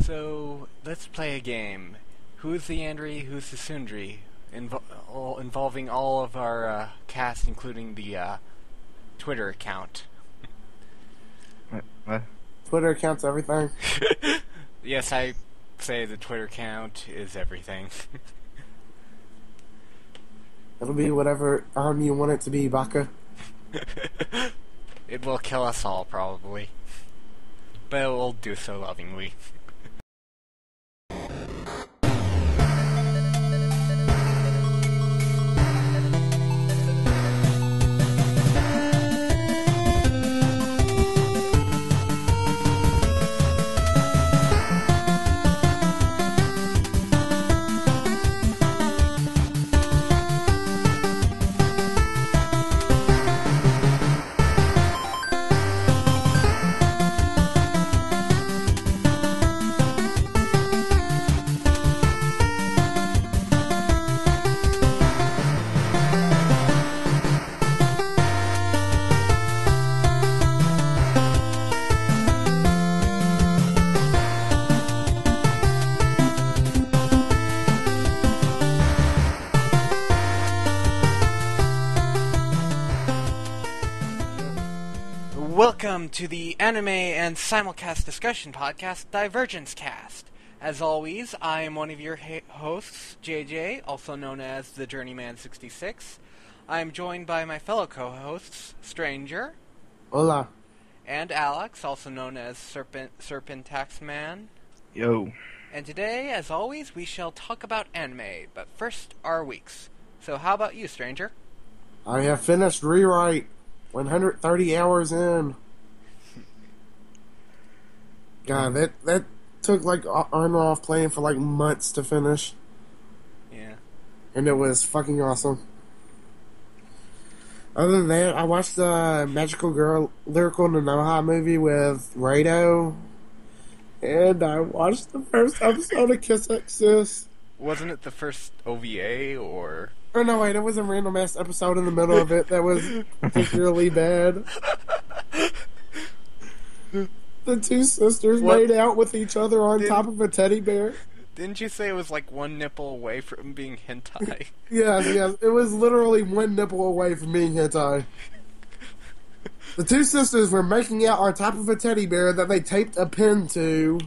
So, let's play a game. Who's the Andri, who's the Sundri? Involving all of our cast, including the Twitter account. What? Twitter account's everything. Yes, I say the Twitter account is everything. It'll be whatever you want it to be, Baka. It will kill us all, probably. But it will do so lovingly. Welcome to the anime and simulcast discussion podcast, Divergence Cast. As always, I am one of your hosts, JJ, also known as the Journeyman66. I am joined by my fellow co-hosts, Stranger. Hola. And Alex, also known as Serpentaxman. Yo. And today, as always, we shall talk about anime, but first, our weeks. So how about you, Stranger? I have finished Rewrite. 130 hours in. God, that took like on and off playing for like months to finish. Yeah. And it was fucking awesome. Other than that, I watched the Magical Girl Lyrical Nanoha movie with Rado. And I watched the first episode of Kiss X Sis. Wasn't it the first OVA, or... Oh, no, wait, it was a random-ass episode in the middle of it that was particularly bad. The two sisters made out with each other on top of a teddy bear. Didn't you say it was like one nipple away from being hentai? Yes, it was literally one nipple away from being hentai. The two sisters were making out on top of a teddy bear that they taped a pin to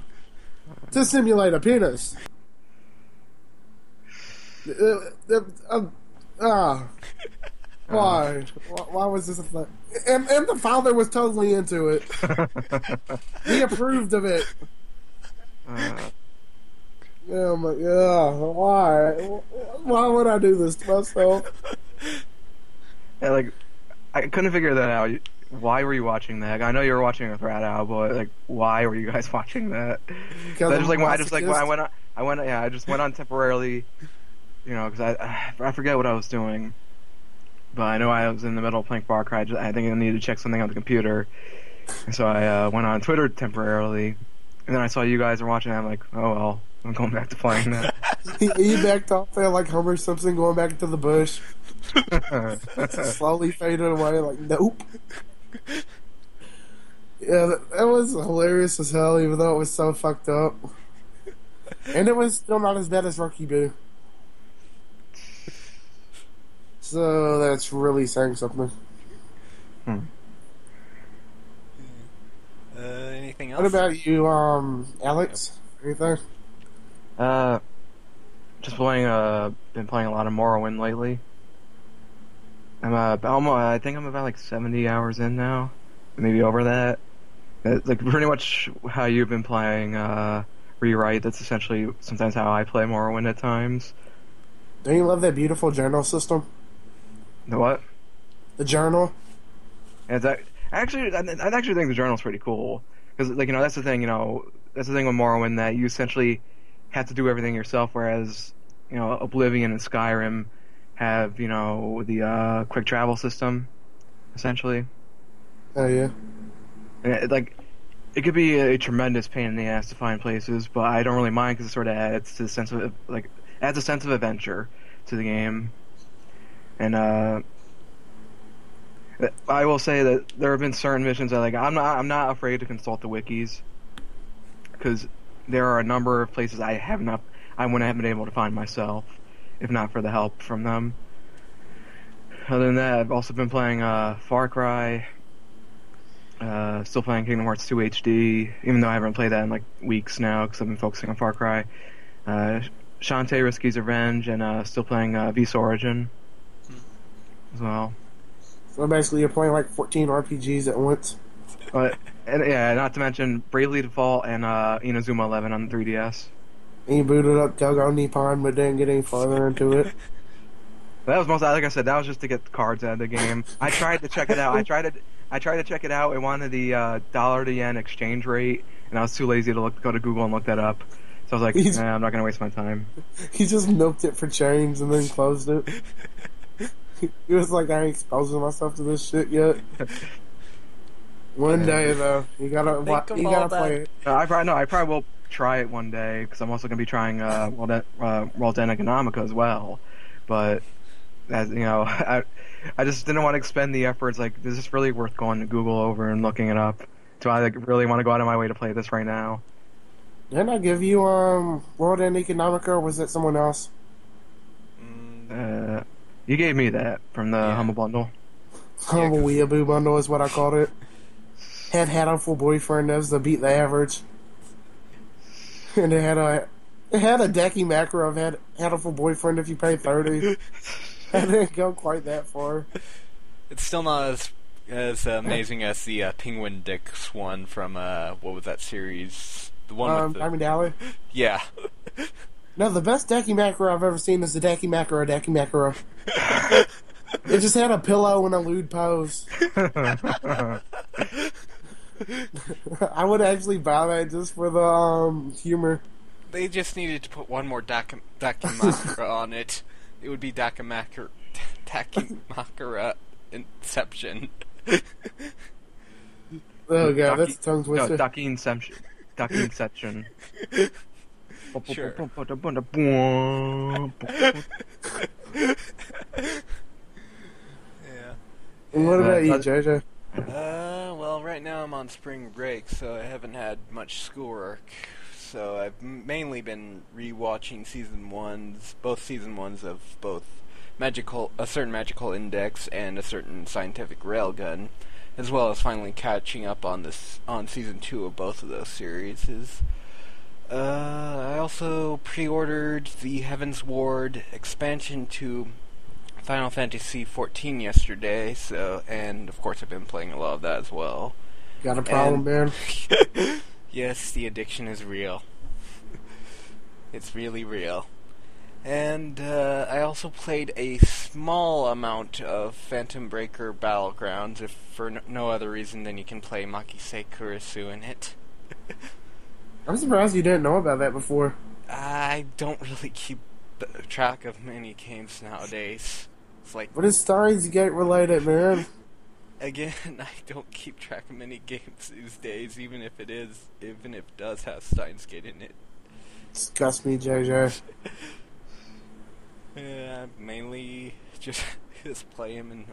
simulate a penis. Why? Why was this a thing? And the father was totally into it. He approved of it. Oh my god! Why? Why would I do this to myself? Yeah, like, I couldn't figure that out. Why were you watching that? I know you were watching it with Rado, but like, why were you guys watching that? Because I just went on temporarily. You know, because I forget what I was doing, but I know I was in the middle of playing Far Cry. I think I needed to check something on the computer, and so I went on Twitter temporarily, and then I saw you guys were watching. I'm like, oh well, I'm going back to playing that. He backed off there like Homer Simpson going back into the bush. Slowly faded away. Like, nope. Yeah, that was hilarious as hell, even though it was so fucked up, and it was still not as bad as Rocky Boo. So that's really saying something. Anything else? What about you, Alex? Anything? Just been playing a lot of Morrowind lately. I think I'm about like 70 hours in now, maybe over that. It's like pretty much how you've been playing Rewrite. That's essentially sometimes how I play Morrowind at times. Don't you love that beautiful journal system? The what? The journal. And I actually think the journal's pretty cool because, like, you know, that's the thing. You know, that's the thing with Morrowind, that you essentially have to do everything yourself, whereas, you know, Oblivion and Skyrim have, you know, the quick travel system, essentially. Oh yeah. And it could be a tremendous pain in the ass to find places, but I don't really mind because it sort of adds to the sense of adds a sense of adventure to the game. And I will say that there have been certain missions that, like, I'm not afraid to consult the wikis, because there are a number of places I wouldn't have been able to find myself, if not for the help from them. Other than that, I've also been playing Far Cry, still playing Kingdom Hearts 2 HD, even though I haven't played that in like weeks now because I've been focusing on Far Cry. Shantae Risky's Revenge, and still playing Visa Origin as well. So basically, you're playing like 14 RPGs at once. And yeah, not to mention Bravely Default and Inazuma 11 on the 3DS. And you booted up Go Nippon, but didn't get any further into it. That was mostly, like I said, that was just to get the cards out of the game. I tried to check it out. I tried to check it out. It wanted the dollar to yen exchange rate, and I was too lazy to go to Google and look that up. So I was like, nah, I'm not gonna waste my time. He just milked it for change and then closed it. He was like, I ain't exposing myself to this shit yet. One day though, you gotta play it. I probably will try it one day because I'm also gonna be trying World End Economica as well. But as you know, I just didn't want to expend the efforts. Like, is this really worth going to Google over and looking it up? Do I really want to go out of my way to play this right now? Didn't I give you World End Economica, or was it someone else? You gave me that from the Humble Bundle. Humble Weeaboo Bundle is what I called it. Had Hatful Boyfriend, that was to beat the average. And it had a decky macro of Hatful Boyfriend if you pay 30. I didn't go quite that far. It's still not as amazing as the Penguin Dicks one from what was that series? The one with the... Diamond Alley? Yeah. No, the best decky macro I've ever seen is the decky macro. It just had a pillow and a lewd pose. I would actually buy that just for the humor. They just needed to put one more Dakimakura on it. It would be Dakimakura Inception. Oh god, that's a tongue twister. No, Ducky Inception. Sure. Yeah. And what about you, JoJo? Well, right now I'm on spring break, so I haven't had much schoolwork. So I've mainly been rewatching both season ones of both a certain magical index and a certain scientific railgun, as well as finally catching up on season 2 of both of those series. I also pre-ordered the Heaven's Ward expansion to Final Fantasy XIV yesterday, and of course I've been playing a lot of that as well. Got a problem, man? Yes, the addiction is real. It's really real. And I also played a small amount of Phantom Breaker Battlegrounds, if for no other reason than you can play Makisei Kurisu in it. I'm surprised you didn't know about that before. I don't really keep track of many games nowadays. It's like, what is Steins Gate related, man? Again, I don't keep track of many games these days, even if it does have Steins Gate in it. Disgust me, JoJo. Yeah, mainly just play him in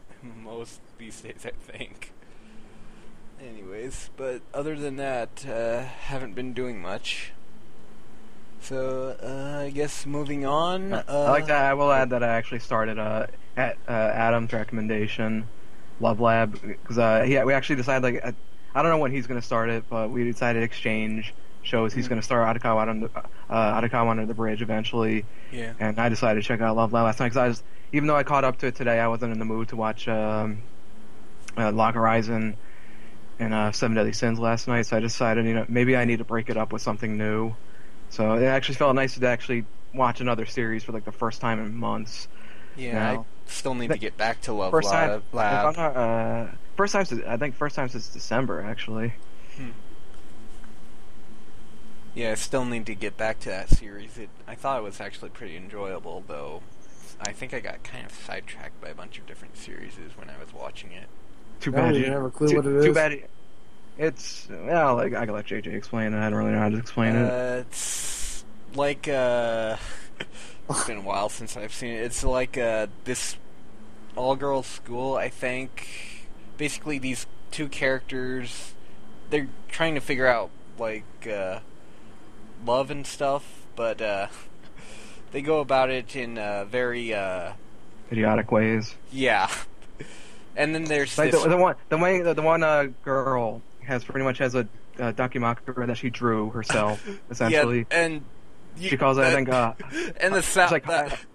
most these days, I think. Anyways, but other than that, haven't been doing much. So, I guess moving on. I like that. I will add that I actually started at Adam's recommendation, Love Lab, because we actually decided, like, I don't know when he's going to start it, but we decided exchange shows he's going to start Atakawa Under the Bridge eventually. Yeah. And I decided to check out Love Lab last night because even though I caught up to it today, I wasn't in the mood to watch Log Horizon and Seven Deadly Sins last night, so I decided, maybe I need to break it up with something new. So it actually felt nice to actually watch another series for like the first time in months. Yeah, I still need to get back to Love Lab. Lab. First time since December, actually. Yeah, I still need to get back to that series. I thought it was actually pretty enjoyable, though. I think I got kind of sidetracked by a bunch of different series when I was watching it. Too bad. You have a clue what it is. Too bad. It's I can let JJ explain it. I don't really know how to explain it. It's like it's been a while since I've seen it. It's like this all-girls school, I think. Basically, these two characters, they're trying to figure out like love and stuff, but they go about it in very idiotic ways. yeah. And then there's Like this... the one girl pretty much has a documentary that she drew herself, essentially. Yeah, and she calls it, I think, and the sound...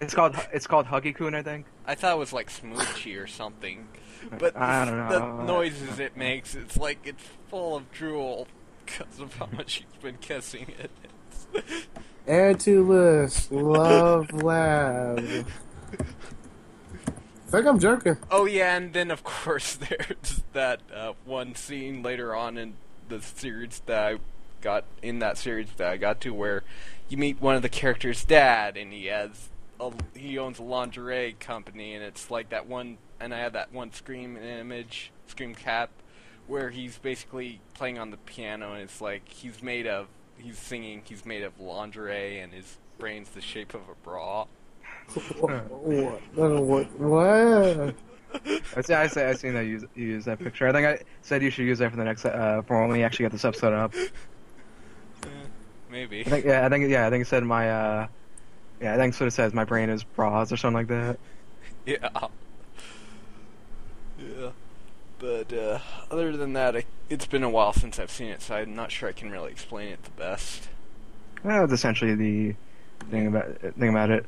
it's called Huggy-kun, I think. I thought it was like Smoochie or something. But I don't know. The noises it makes, it's like it's full of drool because of how much she's been kissing it. Add to list. Love Lab. I think I'm joking. Oh yeah, and then of course there's that one scene later on in the series that I got to where you meet one of the characters' dad, and he owns a lingerie company, and it's like that one. And I had that one Scream cap, where he's basically playing on the piano, and it's like he's made of lingerie, and his brain's the shape of a bra. What? I seen that you use that picture. I think I said you should use that for the next for when we actually get this episode up. Maybe. I think it said I think that's what it says. My brain is bras or something like that. Yeah. Yeah. But other than that, it's been a while since I've seen it, so I'm not sure I can really explain it the best. Well, that's essentially the thing about it.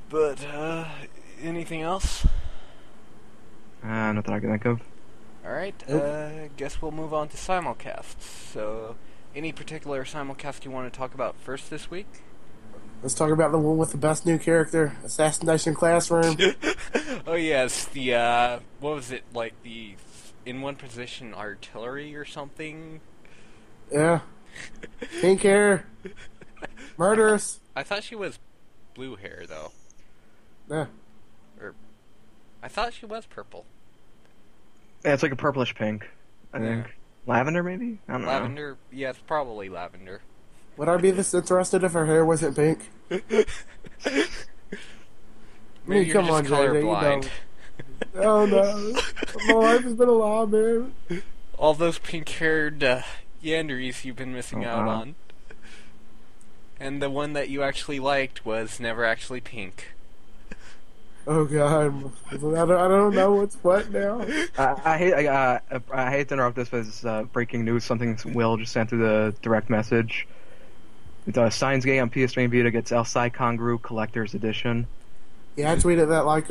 But anything else? Nothing I can think of. Alright, Nope. guess we'll move on to simulcasts. So, any particular simulcast you want to talk about first this week? Let's talk about the one with the best new character, Assassination Classroom. Oh yes, the what was it, like the in one position artillery or something? Yeah. Pink hair. Murderous. I thought she was blue hair though. Yeah. Or I thought she was purple. Yeah, it's like a purplish pink, I think. Lavender, maybe? I don't know. Lavender? Yeah, it's probably lavender. Would I be this interested if her hair wasn't pink? Maybe you're come just on, JJ, you colorblind. Oh no. My life has been a lie, man. All those pink-haired yanderies you've been missing out on. And the one that you actually liked was never actually pink. Oh god. I don't know what's what now. I hate to interrupt this, but it's breaking news. Something Will just sent through the direct message. It's Steins Gay on PS3 and Vita gets Psy Congroo Collector's Edition. Yeah, I tweeted that like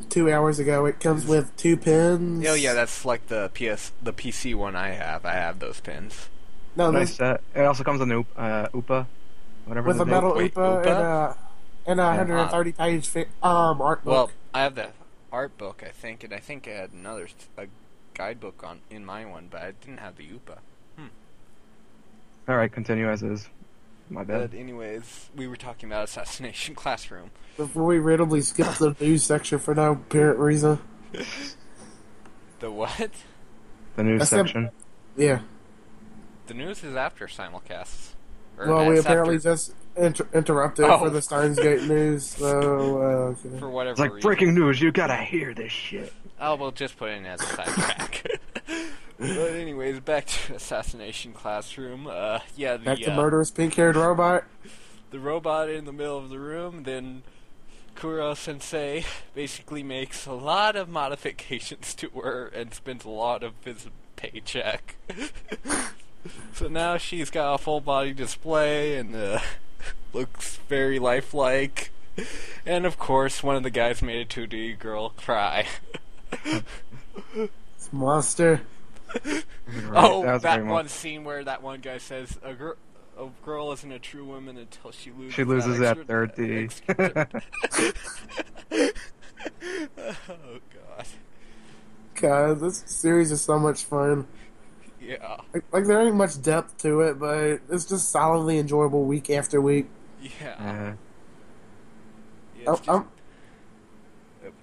2 hours ago. It comes with 2 pins. Oh yeah, that's like the PC one I have. I have those pins. No, Nice set. It also comes with an UPA, whatever. with a metal Wait, UPA and a 130-page art book. Well, I have the art book, I think, and I think I had a guidebook in my one, but I didn't have the UPA. Alright, continue as is. My bad. But anyways, we were talking about Assassination Classroom. Before we randomly skip the news section for no apparent reason. The what? The news section. Yeah. The news is after simulcasts. Well, we apparently just interrupted for the Steins Gate news, so okay. For whatever It's like reason. breaking news. You gotta hear this shit. Oh, we'll just put it in as a sidetrack. But anyways, back to Assassination Classroom. Back to murderous pink-haired robot. The robot in the middle of the room, then Kuro-sensei basically makes a lot of modifications to her and spends a lot of his paycheck. So now she's got a full-body display and looks very lifelike. And of course, one of the guys made a 2D girl cry. It's monster. Oh, that one scene where that one guy says a girl isn't a true woman until she loses that third D. Oh god. God, this series is so much fun. Yeah. Like there ain't much depth to it, but it's just solidly enjoyable week after week. Yeah. I'm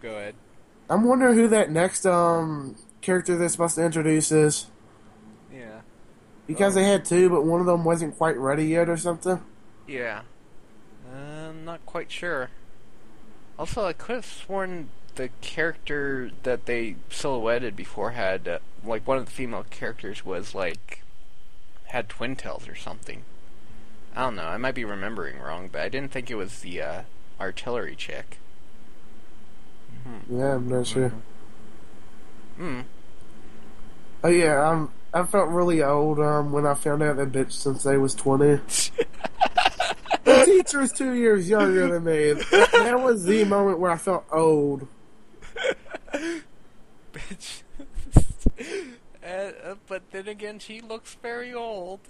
go ahead. I'm wondering who that next character they're supposed to introduce is. Yeah. Because they had 2, but one of them wasn't quite ready yet or something. Yeah. I'm not quite sure. Also, I could have sworn the character that they silhouetted before had, like, one of the female characters was, like, had twin tails or something. I don't know. I might be remembering wrong, but I didn't think it was the artillery chick. Yeah, I'm not sure. Hmm. Oh yeah, I felt really old when I found out that bitch Sensei was 20. The teacher is 2 years younger than me. That was the moment where I felt old. Bitch. But then again, she looks very old.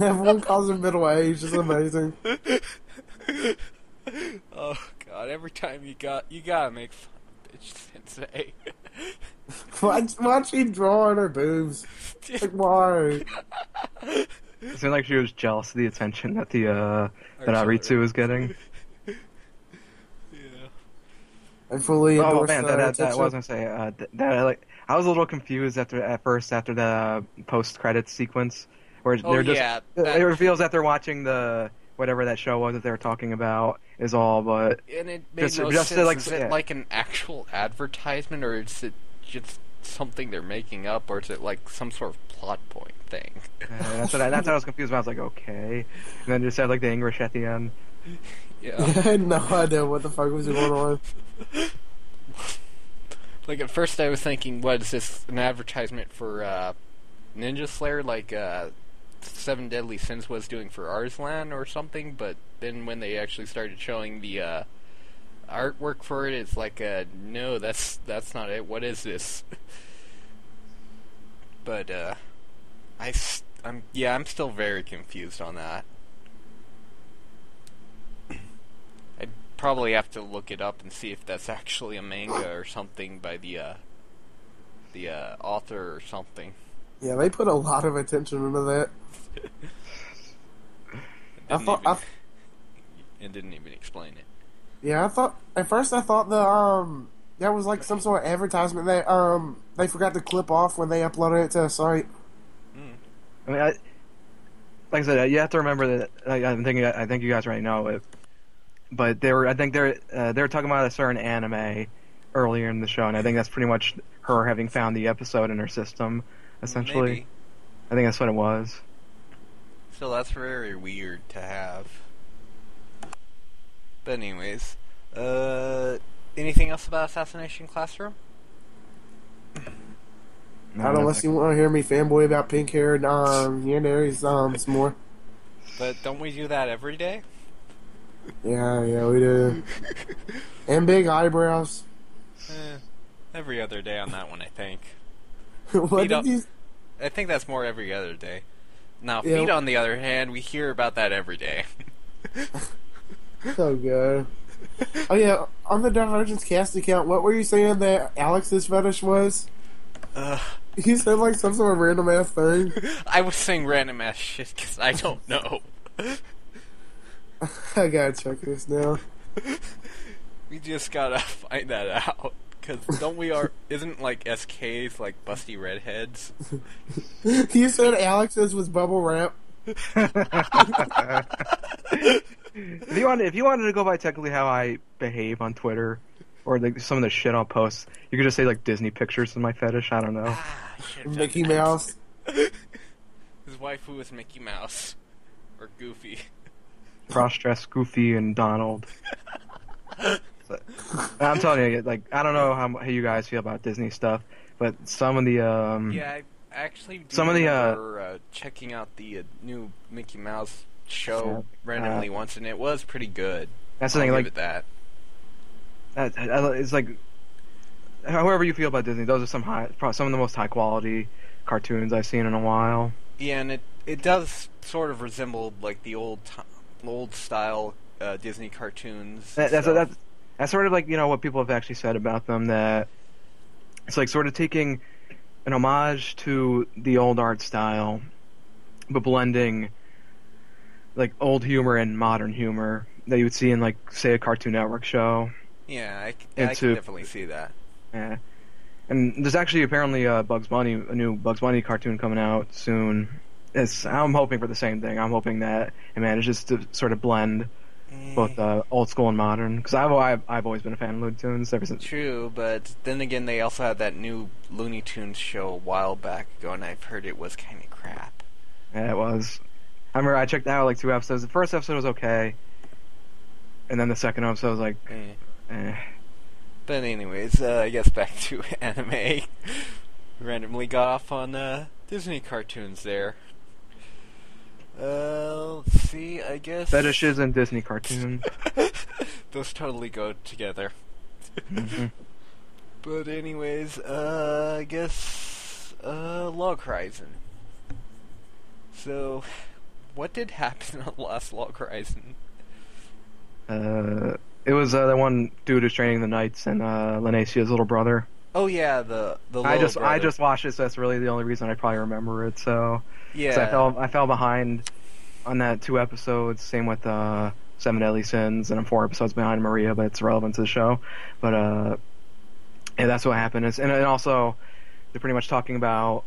Everyone calls her middle age. It's amazing. Oh god! Every time you gotta make fun of bitch Sensei. Why'd she draw on her boobs? Like, why? It seemed like she was jealous of the attention that that Aritsu was getting. Yeah. I fully Oh endorse man, that that wasn't say I was a little confused at first after the post credits sequence where they're just it reveals that they're watching the whatever that show was that they were talking about is all, but and it made no sense. Is it like an actual advertisement, or is it just something they're making up, or is it like some sort of plot point thing? That's what I was confused about. I was like, okay, and then just had like the English at the end. Yeah. I had no idea what the fuck was going on. Like at first I was thinking, what is this, an advertisement for Ninja Slayer, like Seven Deadly Sins was doing for Arslan or something, but then when they actually started showing the artwork for it, it's like, no, that's not it. What is this? But I'm still very confused on that. I'd probably have to look it up and see if that's actually a manga or something by the author or something. Yeah, they put a lot of attention into that. It didn't even explain it. Yeah, at first I thought that was like some sort of advertisement that they forgot to clip off when they uploaded it to the site. I mean, like I said, you have to remember that. I think you guys already know it, but they're talking about a certain anime earlier in the show, and I think that's pretty much her having found the episode in her system, essentially. Maybe. I think that's what it was. So that's very weird to have. But anyways, anything else about Assassination Classroom? Not unless you want to hear me fanboy about pink hair and some more. But don't we do that every day? Yeah, we do. And big eyebrows. Every other day on that one, I think. What did you... I think that's more every other day. Now, feet, on the other hand, we hear about that every day. So good. Oh yeah, on the Divergence cast account, what were you saying that Alex's fetish was? You said like some sort of random ass thing. I was saying random ass shit because I don't know. I gotta check this now. We just gotta find that out. Because isn't like SKs like busty redheads? You said Alex's was bubble wrap. If you wanted to go by technically how I behave on Twitter, or like some of the shit I'll post, you could just say like Disney pictures is my fetish. I don't know. Mickey Mouse. His waifu is Mickey Mouse or Goofy. Cross-dressed Goofy and Donald. I'm telling you, like I don't know how you guys feel about Disney stuff, but some of the yeah, I actually remember checking out the new Mickey Mouse show randomly once, and it was pretty good. That's the thing, like give it that. It's like, however you feel about Disney, those are some of the most high quality cartoons I've seen in a while. Yeah, and it does sort of resemble like the old style Disney cartoons. That's sort of like, you know, what people have actually said about them, that it's like sort of taking an homage to the old art style, but blending like old humor and modern humor that you would see in, like, say, a Cartoon Network show. Yeah, I can definitely see that. Yeah. And there's actually apparently a new Bugs Bunny cartoon coming out soon. I'm hoping for the same thing. I'm hoping that it manages to sort of blend both old school and modern. Because I've always been a fan of Looney Tunes ever since. True, but then again, they also had that new Looney Tunes show a while back ago, and I've heard it was kind of crap. Yeah, it was. I remember I checked out like 2 episodes. The first episode was okay, and then the second episode was like, eh. But anyways, I guess back to anime. Randomly got off on Disney cartoons there. Let's see, I guess... Fetishes and Disney cartoons. Those totally go together. Mm-hmm. But anyways, I guess, Log Horizon. So, what did happen on Last Log Horizon? It was that one dude who's training the knights and Lanasia's little brother. Oh yeah, the little I brother. just watched it, so that's really the only reason I probably remember it. So yeah, 'cause I fell behind on that 2 episodes. Same with Seven Deadly Sins, and I'm 4 episodes behind Maria, but it's relevant to the show. But yeah, that's what happened. And also they're pretty much talking about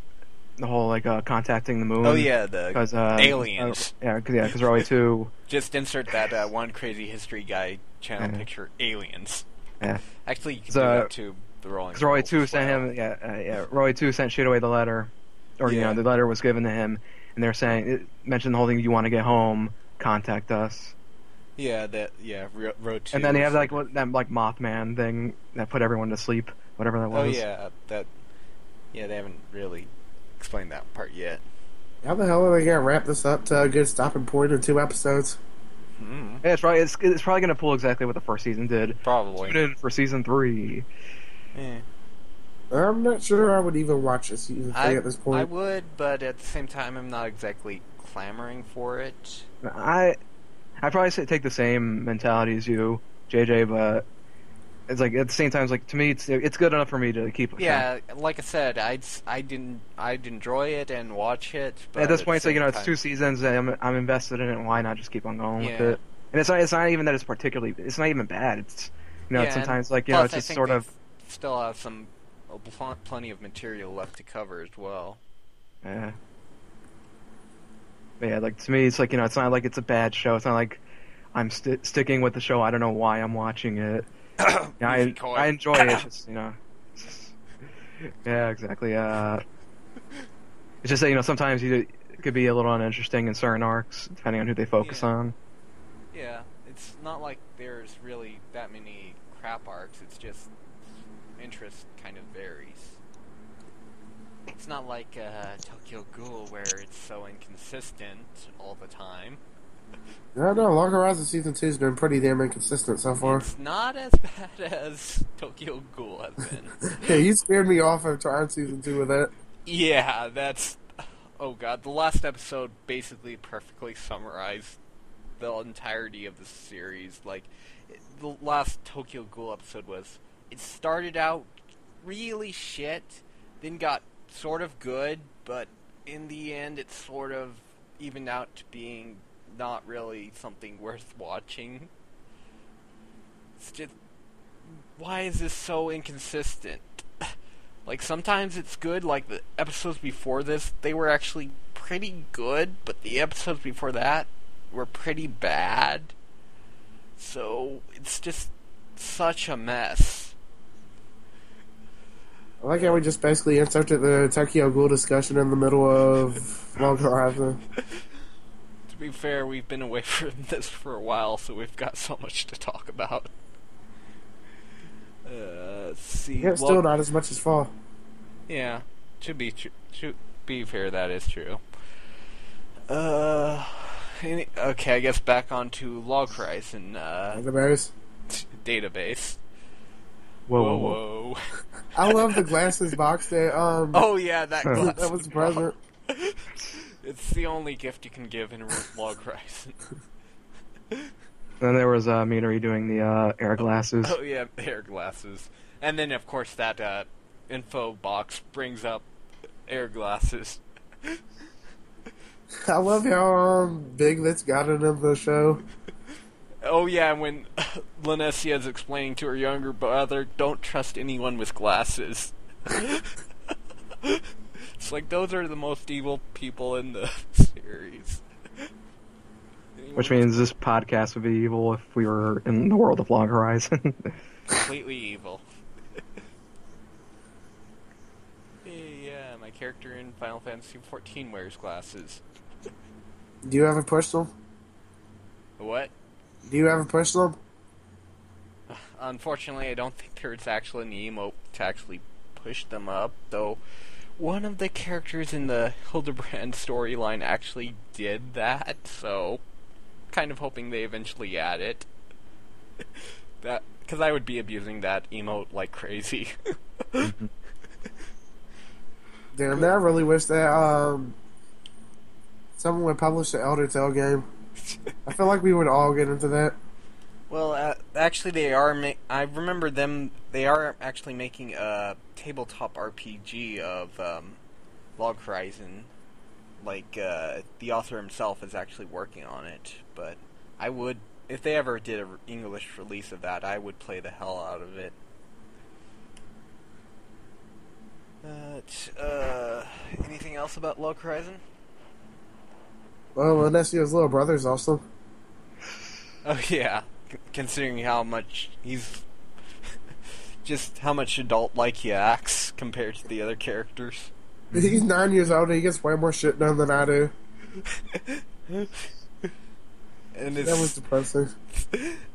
the whole like contacting the moon. Oh yeah, the aliens. Because Railway 2. Just insert that one crazy history guy channel picture. Aliens. Yeah. Actually, you can do that too. The Rolling. Because Roy 2 sent him, Roy 2 sent Shit away the letter, or the letter was given to him, and they're saying, it mentioned the whole thing. You want to get home? Contact us. Yeah, Road 2. And then they have that Mothman thing that put everyone to sleep, whatever that was. Oh yeah, they haven't really explained that part yet. How the hell are they gonna wrap this up to a good stopping point in 2 episodes? Yeah, it's probably gonna pull exactly what the first season did. Probably. Tune in for season 3. Yeah. I'm not sure I would even watch a season 3 at this point. I would, but at the same time, I'm not exactly clamoring for it. I probably take the same mentality as you, JJ, but it's like at the same time, it's like to me, it's good enough for me to keep. Yeah, like I said, I'd enjoy it and watch it. But at this point, it's like it's 2 time... seasons. And I'm invested in it. Why not just keep on going with it? And it's not even that it's not even bad. It's sometimes like it's just sort of still have plenty of material left to cover as well. Yeah. But yeah, like to me, it's like it's not like it's a bad show. It's not like I'm sticking with the show. I don't know why I'm watching it. I enjoy it. Just yeah, exactly. It's just that sometimes it could be a little uninteresting in certain arcs, depending on who they focus on. Yeah, it's not like there's really that many crap arcs. It's just interest kind of varies. It's not like Tokyo Ghoul where it's so inconsistent all the time. No, Log Horizon Season 2 has been pretty damn inconsistent so far. It's not as bad as Tokyo Ghoul has been. Yeah, you scared me off of trying Season 2 with that. Yeah, that's... Oh god, the last episode basically perfectly summarized the entirety of the series. Like, the last Tokyo Ghoul episode was... It started out really shit, then got sort of good, but in the end it sort of evened out to being not really something worth watching. It's just... Why is this so inconsistent? Like, sometimes it's good, like the episodes before this, they were actually pretty good, but the episodes before that were pretty bad. So, it's just such a mess. I like how we just basically inserted the Tokyo Ghoul discussion in the middle of Log Horizon. To be fair, we've been away from this for a while, so we've got so much to talk about. Let's see. Yeah, still not as much as fall. Yeah, to be fair, that is true. Okay, I guess back onto Log Horizon. Database. Whoa. I love the glasses box that. Oh yeah, that glass. That was a present. It's the only gift you can give in Log Horizon. Then there was Minori doing the air glasses. Oh yeah, air glasses. And then of course that info box brings up air glasses. I love how big that's gotten in the show. Oh yeah, when Lanesia is explaining to her younger brother, don't trust anyone with glasses. It's like, those are the most evil people in the series. Which means this podcast would be evil if we were in the world of Log Horizon. Completely evil. Yeah, my character in Final Fantasy XIV wears glasses. Do you ever push them? What? Do you ever push them? Unfortunately, I don't think there's actually an emote to actually push them up, though one of the characters in the Hildebrand storyline actually did that, so kind of hoping they eventually add it. That, because I would be abusing that emote like crazy. Damn, I really wish that someone would publish the Elder Tale game. I feel like we would all get into that. Well, actually, they are. I remember them. They are actually making a tabletop RPG of Log Horizon. Like the author himself is actually working on it. But I would, if they ever did an English release of that, I would play the hell out of it. Anything else about Log Horizon? Well, Inessio's little brother's awesome. Oh yeah. Considering how much he's just how much adult-like he acts compared to the other characters. He's 9 years old and he gets way more shit done than I do. And That was depressing.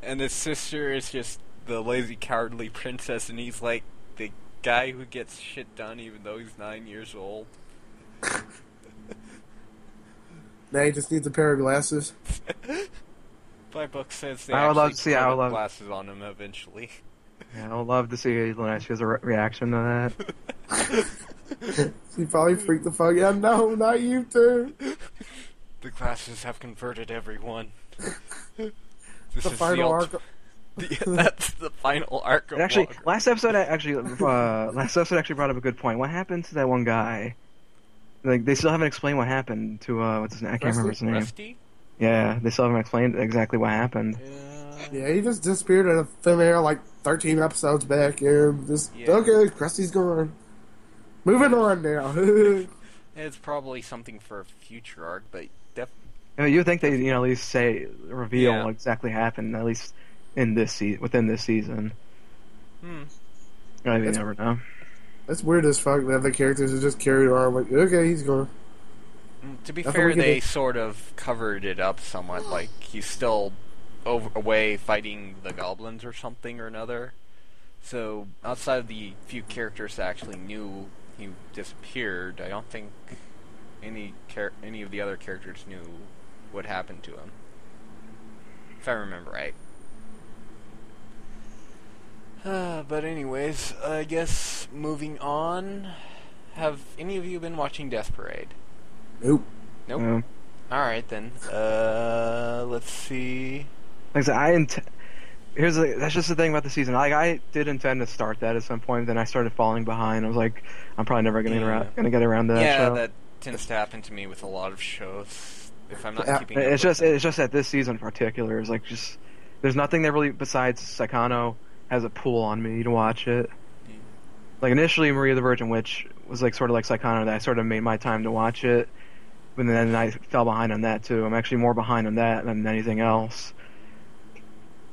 And his sister is just the lazy, cowardly princess, and he's like the guy who gets shit done even though he's 9 years old. Now he just needs a pair of glasses. My book says they I would love to see. glasses on him eventually. Yeah, I would love to see Inessio's reaction to that. He probably freaked the fuck out. No, not you too. The glasses have converted everyone. This The is final arc. That's the final arc of And actually, Walker. last episode actually brought up a good point. What happened to that one guy? Like, they still haven't explained what happened to what's his name? I can't remember his name. Rusty? Yeah, they still haven't explained exactly what happened. Yeah, he just disappeared in a thin air like 13 episodes back, and just Yeah. okay, Krusty's gone. Moving on now. It's probably something for a future arc, but I mean, you would think they, at least reveal Yeah. what exactly happened, at least in this within this season. I mean, you never know. That's weird as fuck that the characters are just carried on like, okay, he's gone. to be I thought fair, we could they do- sort of covered it up somewhat. Like, he's still away fighting the goblins or something or another. So, outside of the few characters that actually knew he disappeared, I don't think any of the other characters knew what happened to him. If I remember right. But anyways, I guess moving on. Have any of you been watching Death Parade? Nope. Nope. Alright then. Let's see. Like I said, that's just the thing about the season. Like, I did intend to start that at some point, then I started falling behind. I was like, I'm probably never gonna get around to that Yeah, show. that tends to happen to me with a lot of shows. If I'm not Yeah, keeping up It's with just that this season in particular is like just there's nothing that really besides Saekano has a pull on me to watch it. Yeah. Like initially Maria the Virgin Witch was like sort of like Saekano, that I sort of made my time to watch it, but then I fell behind on that too. I'm actually more behind on that than anything else.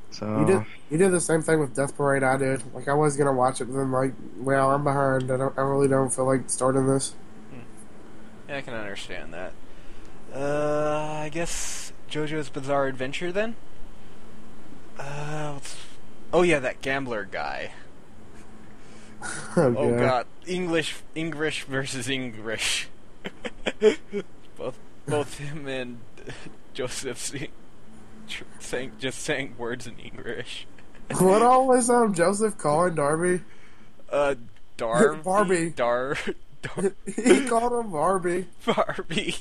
So You did the same thing with Death Parade I did. Like, I was gonna watch it, but then like, well, I'm behind. I really don't feel like starting this. Yeah, I can understand that. I guess JoJo's Bizarre Adventure then? Oh yeah, that gambler guy. Oh god, English versus English. both him and Joseph saying words in English. What all was Joseph calling Darby? Barbie. He called him Barbie. Barbie.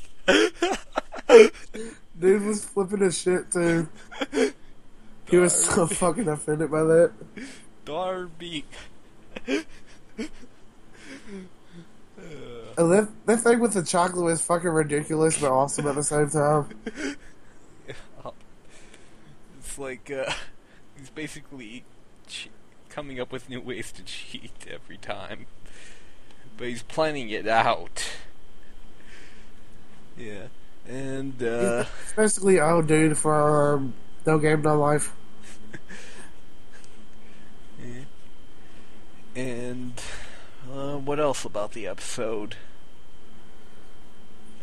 Dude was flipping his shit too. He was so fucking offended by that. Darby. And that thing with the chocolate was fucking ridiculous but awesome at the same time. It's like, he's basically coming up with new ways to cheat every time. But he's planning it out. Yeah. And, He's basically old dude for No Game No Life. yeah. And, what else about the episode?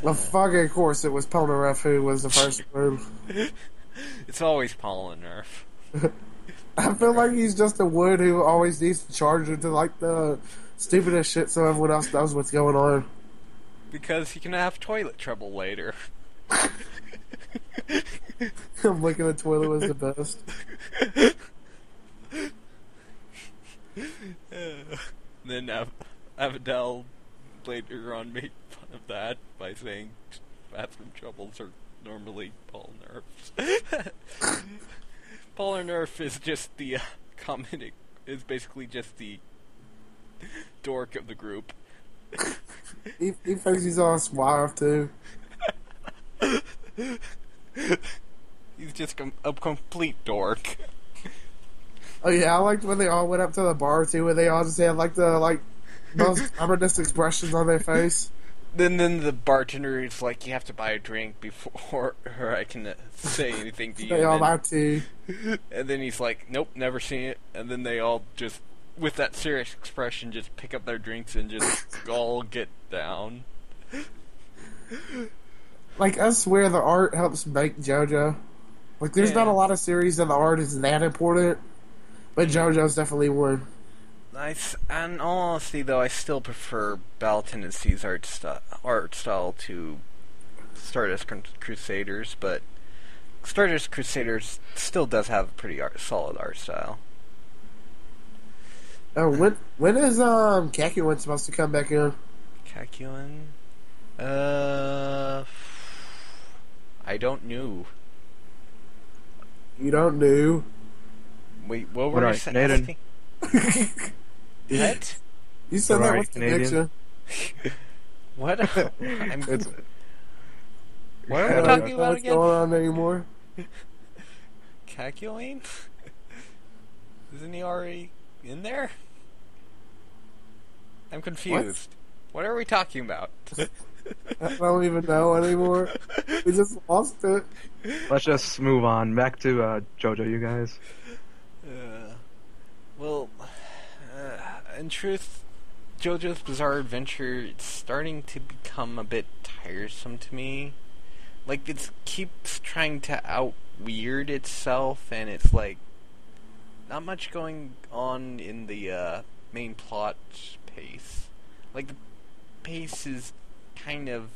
Well, fucking of course, it was Polnareff who was the first one. It's always Polnareff. I feel like he's just a wood who always needs to charge into like the stupidest shit so everyone else knows what's going on. Because he can have toilet trouble later. I'm looking at the toilet was the best. Then Avadel later on made fun of that by saying bathroom troubles are normally Polnareffs. Polnareff is just the is basically just the dork of the group. He thinks he's all suave too. He's just a complete dork. Oh yeah, I liked when they all went up to the bar too, where they all just had like the most ominous expressions on their face. Then the bartender is like, you have to buy a drink before I can say anything to you. They all about to. And then he's like, nope, never seen it. And then they all just, with that serious expression, just pick up their drinks and just all get down. Like, I swear the art helps make JoJo. Like, there's not a lot of series that the art is that important, but JoJo's definitely one. Nice. And honestly, though, I still prefer Battle Tendency's art style to Stardust Crusaders, but Stardust Crusaders still does have a pretty solid art style. Oh, when is Kakuin supposed to come back in? Kakuin? I don't know. You don't know? Wait, what were you saying? What? You said that was Canadian. What? What are we talking about again? What's going on anymore? Calculating? Isn't he already in there? I'm confused. What are we talking about? I don't even know anymore. We just lost it. Let's just move on. Back to JoJo, you guys. Well, in truth, JoJo's Bizarre Adventure, it's starting to become a bit tiresome to me. Like, it keeps trying to out-weird itself, and it's like, not much going on in the main plot pace. Like, the pace is kind of,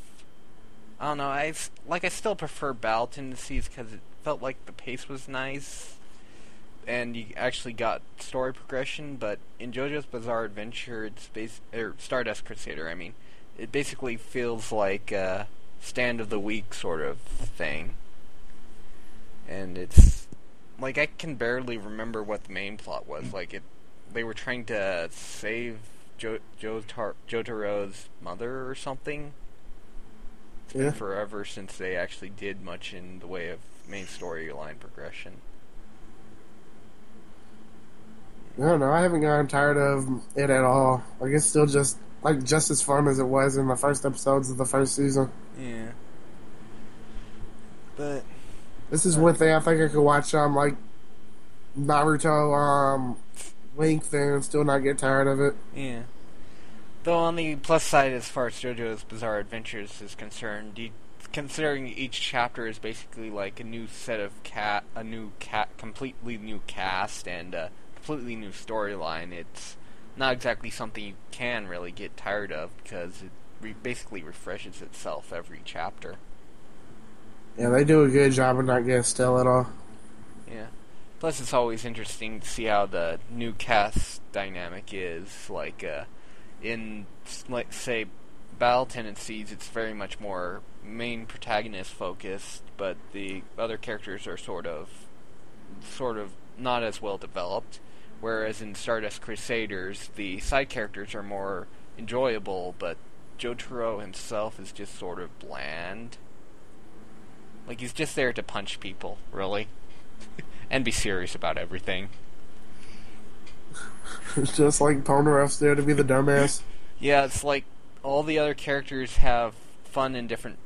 I don't know, I still prefer Battle Tendencies because it felt like the pace was nice and you actually got story progression, but in JoJo's Bizarre Adventure, it's Stardust Crusader, I mean, it basically feels like a stand of the week sort of thing. And it's like, I can barely remember what the main plot was. Like, they were trying to save Jotaro's mother or something. It's been forever since they actually did much in the way of main storyline progression. I don't know, I haven't gotten tired of it at all. Like, it's still just as fun as it was in the first episodes of the first season. Yeah. But this is one thing I think I could watch like Naruto length and still not get tired of it. Yeah. Though on the plus side, as far as JoJo's Bizarre Adventures is concerned, considering each chapter is basically like a new set of completely new cast and a completely new storyline, it's not exactly something you can really get tired of because it basically refreshes itself every chapter. Yeah, they do a good job of not getting stale at all. Yeah. Plus, it's always interesting to see how the new cast dynamic is. Like, in, like, say, Battle Tendencies, it's very much more main protagonist focused, but the other characters are sort of not as well developed. Whereas in Stardust Crusaders, the side characters are more enjoyable, but Jotaro himself is just sort of bland. Like, he's just there to punch people, really. And be serious about everything. It's just like Polnareff's there to be the dumbass. Yeah, it's like all the other characters have fun and different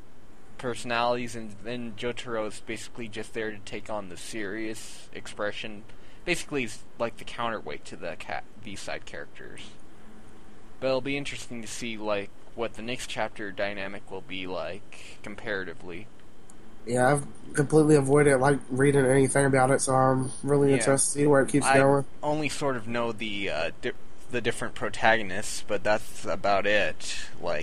personalities, and then Jotaro is basically just there to take on the serious expression. Basically, he's like the counterweight to the side characters. But it'll be interesting to see, like, what the next chapter dynamic will be like comparatively. Yeah, I've completely avoided reading anything about it, so I'm really interested to see where it keeps going. I only sort of know the different protagonists, but that's about it. Well,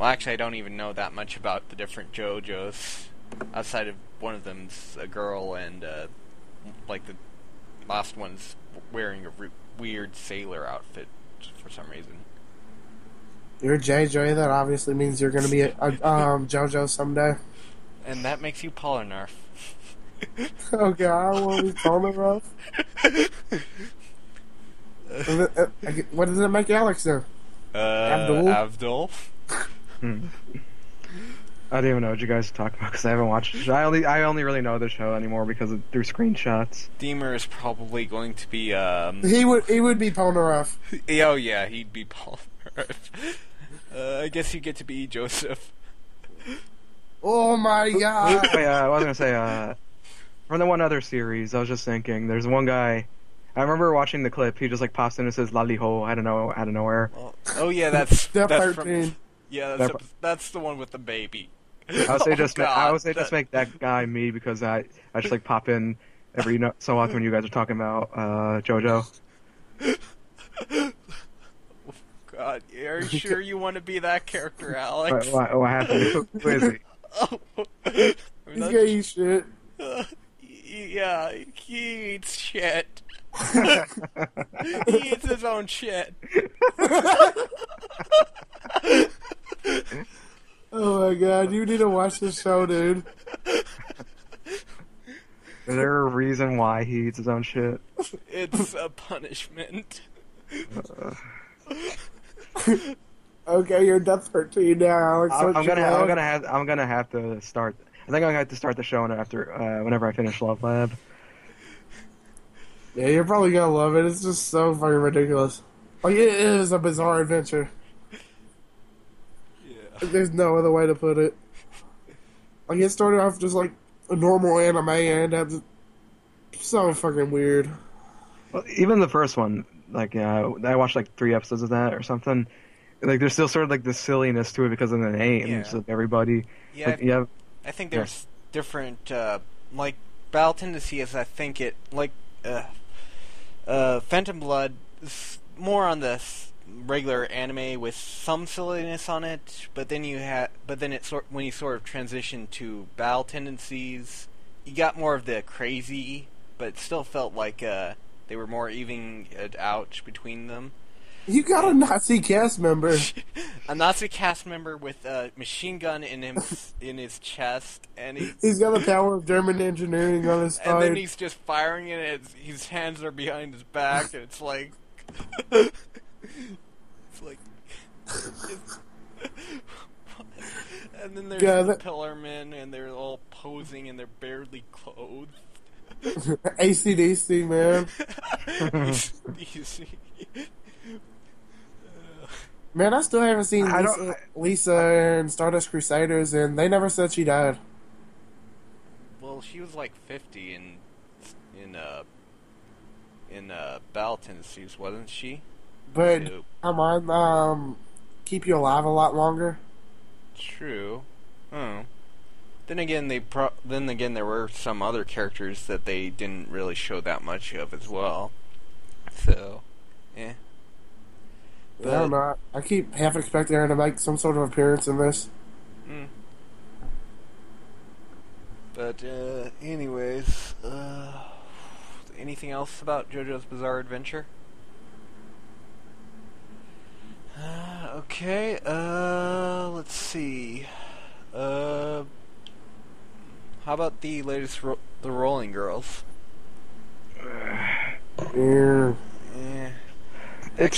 actually, I don't even know that much about the different JoJos, outside of one of them's a girl, and the last one's wearing a weird sailor outfit for some reason. You're JJ, that obviously means you're going to be a JoJo someday. And that makes you polynarf. Oh god, I want to be polynarf. What does it make Alex do? Abdul? I don't even know what you guys are talking about because I haven't watched the show. I only really know the show anymore because through screenshots. Deemer is probably going to be He would be Polnareff. Oh yeah, he'd be Polnareff. I guess you get to be Joseph. Oh my god! I was gonna say from the one other series, I was just thinking there's one guy. I remember watching the clip. He just pops in and says "Laliho" out of nowhere. Oh yeah, that's Step that's 13. From, yeah, that's the one with the baby. I would say just make that guy me because I just pop in every so often when you guys are talking about JoJo. God, are you sure you want to be that character, Alex? What happened? Who is he? He's gonna eat shit. Yeah, he eats shit. He eats his own shit. Oh my god, you need to watch this show, dude. Is there a reason why he eats his own shit? It's a punishment. Okay, you're death 13 now, Alex. I'm gonna have to start. I think I'm gonna have to start the show after whenever I finish Love Lab. Yeah, you're probably gonna love it. It's just so fucking ridiculous. It is a bizarre adventure. Yeah. There's no other way to put it. It started off just like a normal anime and ended up so fucking weird. Well, even the first one, I watched 3 episodes of that or something. There's still sort of the silliness to it because of the names of everybody. Yeah, I think there's different battle tendencies. I think it Phantom Blood is more on the regular anime with some silliness on it, but then when you sort of transition to battle tendencies, you got more of the crazy, but it still felt like they were more evening it out between them. You got a Nazi cast member. A Nazi cast member with a machine gun in his chest, and he's got the power of German engineering on his side. And then he's just firing it, and his hands are behind his back, and it's like... it's like... and then there's the Pillarmen, and they're all posing, and they're barely clothed. AC/DC, man. AC/DC. Man, I still haven't seen Lisa and Stardust Crusaders, and they never said she died. Well, she was 50 in battle tendencies, wasn't she? But come on, keep you alive a lot longer. True. Oh. Then again, there were some other characters that they didn't really show that much of as well. So, yeah. But, I don't know. I keep half expecting her to make some sort of appearance in this. But, anyways, anything else about JoJo's Bizarre Adventure? Okay, let's see. How about the latest The Rolling Girls? Yeah. I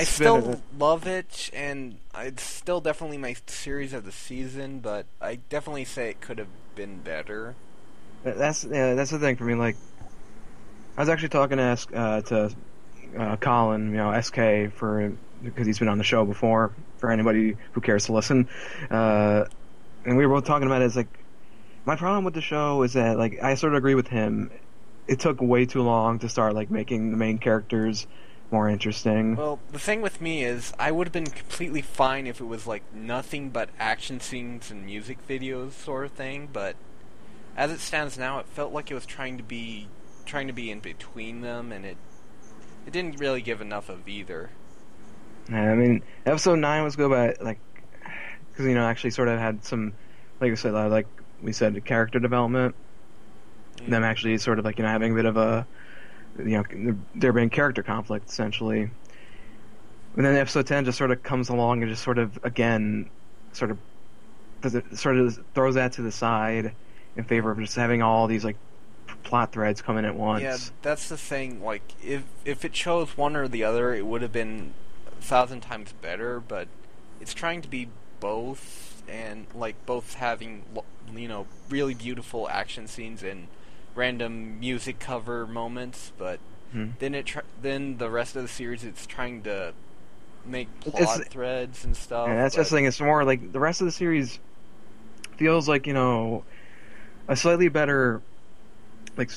still love it, and it's still definitely my series of the season, but I definitely say it could have been better. That's the thing for me. I was actually talking to Colin, SK, because he's been on the show before, for anybody who cares to listen. And we were both talking about it. My problem with the show is that, I sort of agree with him. It took way too long to start, making the main characters, more interesting. Well, the thing with me is, I would have been completely fine if it was like nothing but action scenes and music videos sort of thing, but as it stands now, it felt like it was trying to be in between them, and it didn't really give enough of either. Yeah, I mean, episode 9 was good, but like, because actually sort of had some, like I said, like we said, character development. Yeah. Them actually sort of like having a bit of a, there being character conflict essentially. And then episode 10 just sort of comes along and just sort of again, sort of throws that to the side in favor of just having all these like plot threads come in at once. Yeah, that's the thing. Like, if it chose one or the other, it would have been 1,000 times better. But it's trying to be both, and like both having really beautiful action scenes and random music cover moments. But then the rest of the series, it's trying to make plot threads and stuff. And that's just the thing. It's more like the rest of the series feels like a slightly better, like,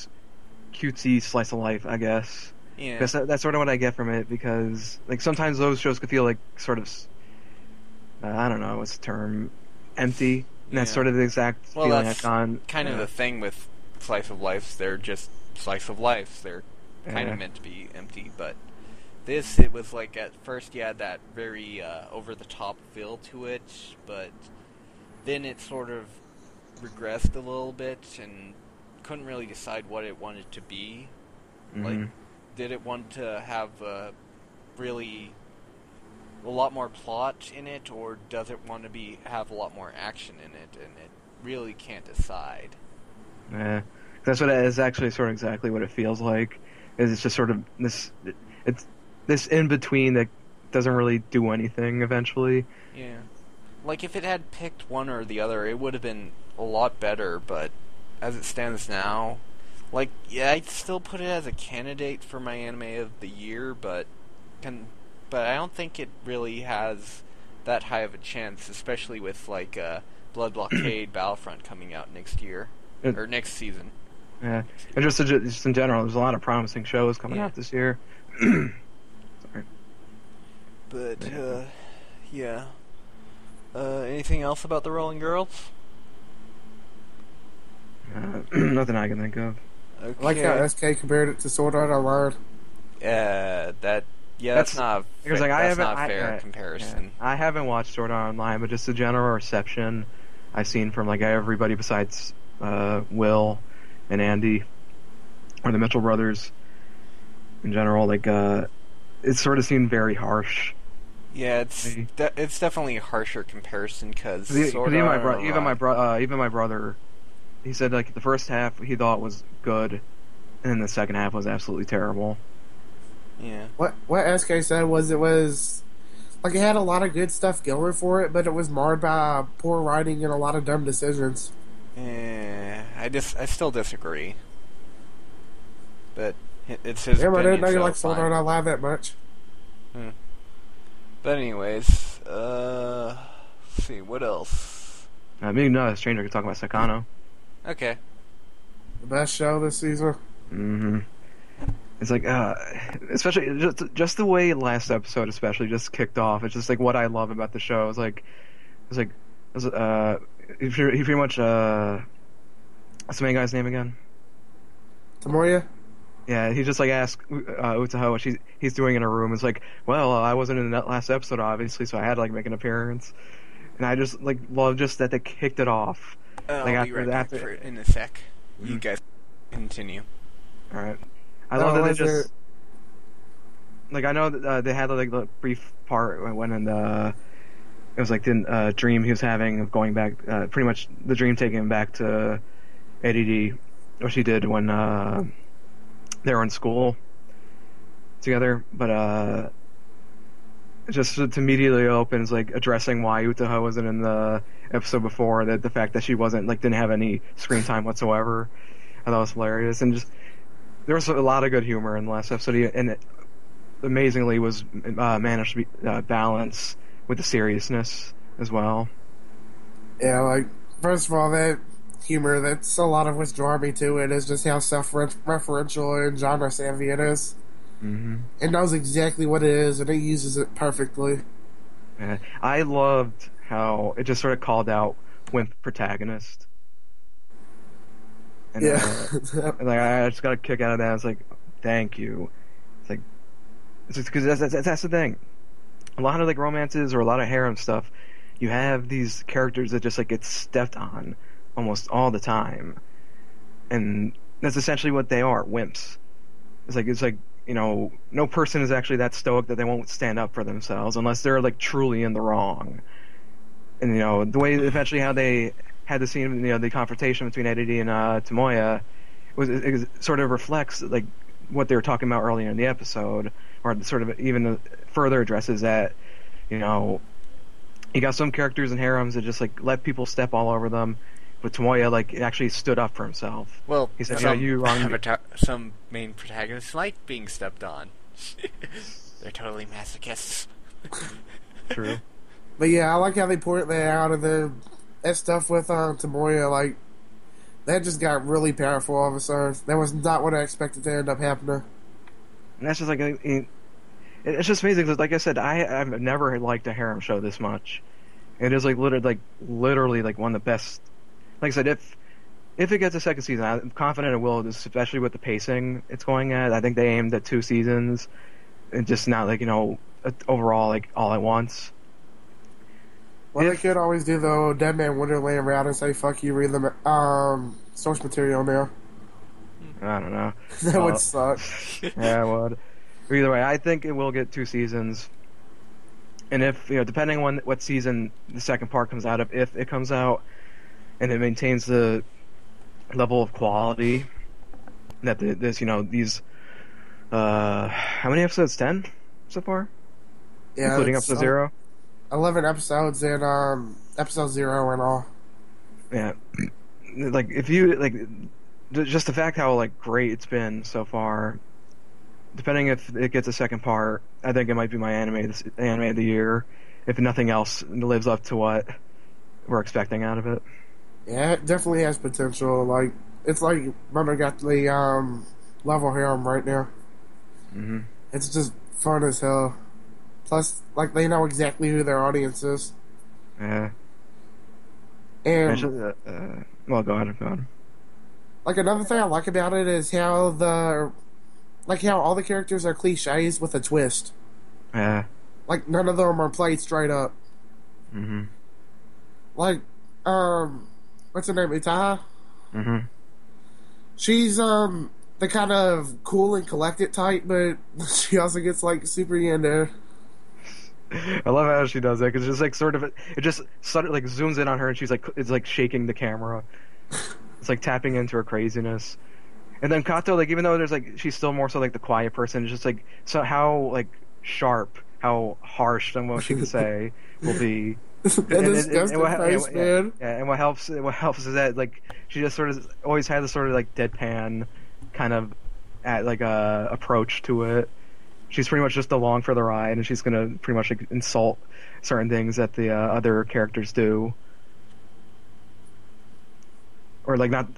cutesy slice of life, I guess. Yeah. That's sort of what I get from it, because like sometimes those shows could feel like sort of, I don't know what's the term, empty. And that's sort of the exact feeling I've gotten. Kind of the thing with slice of lives. They're just slice of lives. They're kind of meant to be empty, but this, it was like at first you had that very over the top feel to it, but then it sort of regressed a little bit and couldn't really decide what it wanted to be. Like, did it want to have really a lot more plot in it, or does it want to have a lot more action in it? And it really can't decide. Yeah, that's what it is. Actually, sort of exactly what it feels like. Is it's just sort of this in between that doesn't really do anything eventually. Yeah, like if it had picked one or the other, it would have been a lot better. But as it stands now, like, yeah, I'd still put it as a candidate for my anime of the year, but I don't think it really has that high of a chance, especially with like Blood Blockade Battlefront coming out next year or next season. Yeah, and just in general, there's a lot of promising shows coming out this year. Sorry. But anything else about the Rolling Girls? Nothing I can think of. Okay. I like how SK compared it to Sword Art Online. That's not a fair comparison. Yeah. I haven't watched Sword Art Online, but just the general reception I've seen from like everybody besides Will and Andy, or the Mitchell brothers in general, like it sort of seemed very harsh. Yeah, it's definitely a harsher comparison because even my brother, he said like the first half he thought was good, and then the second half was absolutely terrible. Yeah. What SK said was it was like it had a lot of good stuff going for it, but it was marred by poor writing and a lot of dumb decisions. Yeah, I still disagree. But it's his opinion. I didn't know you so like Sword Art Online that much. But anyways, let's see, what else? Me not a stranger could talk about Saekano. Okay. The best show this season. Mm-hmm. It's like, especially just the way last episode, especially just kicked off. It's just like what I love about the show. He pretty much what's the main guy's name again? Tomoya? Yeah, he just like asked Utaho what he's doing in a room. It's like, well, I wasn't in that last episode, obviously, so I had to like make an appearance. And I just like love just that they kicked it off. I'll be right back for it in a sec. Mm-hmm. You guys continue. All right. I love that they just like, I know that they had like the brief part when it was like the dream he was having of going back, pretty much the dream taking him back to ADD, which he did when they were in school together. But just to immediately opens like addressing why Utaha wasn't in the episode before, that the fact that she wasn't like didn't have any screen time whatsoever. I thought it was hilarious, and just there was a lot of good humor in the last episode, and it amazingly was managed to be balance with the seriousness as well. Yeah, like, first of all, that humor, that's a lot of what's drawing me to it, is just how self-referential and genre-savvy it is. It knows exactly what it is, and it uses it perfectly. I loved how it just sort of called out wimp protagonist. And, Yeah. and like I just got a kick out of that. I was like, thank you. It's like, because that's the thing. A lot of like romances or a lot of harem stuff, you have these characters that just like get stepped on almost all the time, and that's essentially what they are, wimps. It's like no person is actually that stoic that they won't stand up for themselves unless they're like truly in the wrong. And the way eventually how they had the scene, the confrontation between Eddie and Tomoya, it sort of reflects like what they were talking about earlier in the episode, or sort of even further addresses that, you got some characters in harems that just like let people step all over them, but Tomoya like actually stood up for himself. Well, he said, "You wronged me." Some main protagonists like being stepped on. They're totally masochists. True. But yeah, I like how they pointed that out of that stuff with Tomoya. Like, that just got really powerful all of a sudden. That was not what I expected to end up happening. And that's just like it's just amazing because, like I said, I've never liked a harem show this much. It is like literally like one of the best. Like I said, if it gets a second season, I'm confident it will, especially with the pacing it's going at. I think they aimed at 2 seasons, and just not like overall like all at once. Well, they could always do the Dead Man Wonderland route and say, fuck you, read the source material now. I don't know. That would suck. Yeah, it would. Either way, I think it will get 2 seasons. And if, depending on what season the second part comes out of, if it comes out and it maintains the level of quality that these, how many episodes? 10 so far? Yeah. Including episode 0? 11 episodes and episode 0 and all. Yeah. Like, if you, like, just the fact how, like, great it's been so far, depending if it gets a second part, I think it might be my anime of the year, if nothing else lives up to what we're expecting out of it. Yeah, it definitely has potential. Like, it's like Runner got the level harem right now. Mm-hmm. It's just fun as hell. Plus, like, they know exactly who their audience is. Yeah. And well, go ahead. Like, another thing I like about it is how how all the characters are cliches with a twist. Yeah. Like, none of them are played straight up. Mm-hmm. Like, what's her name? Itaha? Mm-hmm. She's, the kind of cool and collected type, but she also gets, like, super yandere. I love how she does that, because it's just like it just sort of like zooms in on her, and she's like, it's like shaking the camera. It's like tapping into her craziness. And then Kato, like, even though there's like, she's still more so like the quiet person, it's just like, so how like sharp, how harsh some what she can say will be. Man. And what helps is that like she just sort of always had this sort of like deadpan kind of approach to it. She's pretty much just along for the ride, and she's gonna pretty much like insult certain things that the other characters do, or like not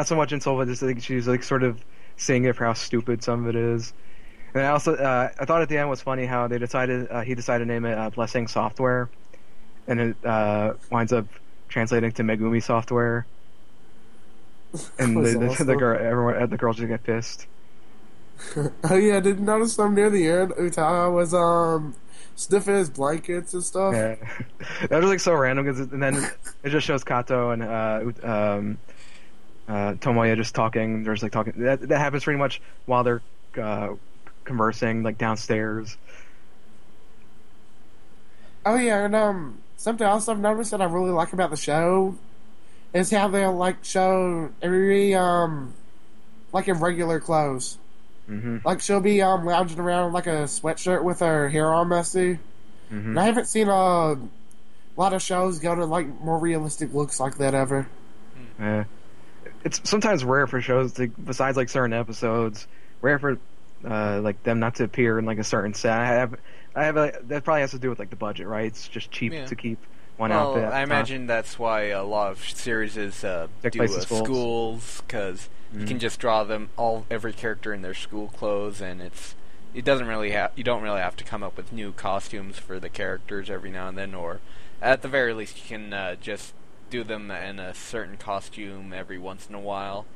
so much insult, but just like she's like sort of saying it for how stupid some of it is. And I also I thought at the end was funny how they decided he decided to name it Blessing Software, and it winds up translating to Megumi Software, and the girls just get pissed. Oh yeah, I didn't notice them near the end. Utaha was sniffing his blankets and stuff. Yeah, that was like so random, and then it just shows Kato and Tomoya just talking. There's like talking that happens pretty much while they're conversing like downstairs. Oh yeah, and something else I've noticed that I really like about the show is how they'll like show every like in regular clothes. Mm-hmm. Like she'll be lounging around in like a sweatshirt with her hair all messy. Mm-hmm. And I haven't seen a lot of shows go to like more realistic looks like that ever. Yeah, it's sometimes rare for shows to, besides like certain episodes, rare for like them not to appear in like a certain set. That probably has to do with like the budget, right? It's just cheap to keep one outfit. I imagine that's why a lot of series do schools, because you can just draw every character in their school clothes, and it's it doesn't really you don't really have to come up with new costumes for the characters every now and then, or at the very least you can just do them in a certain costume every once in a while.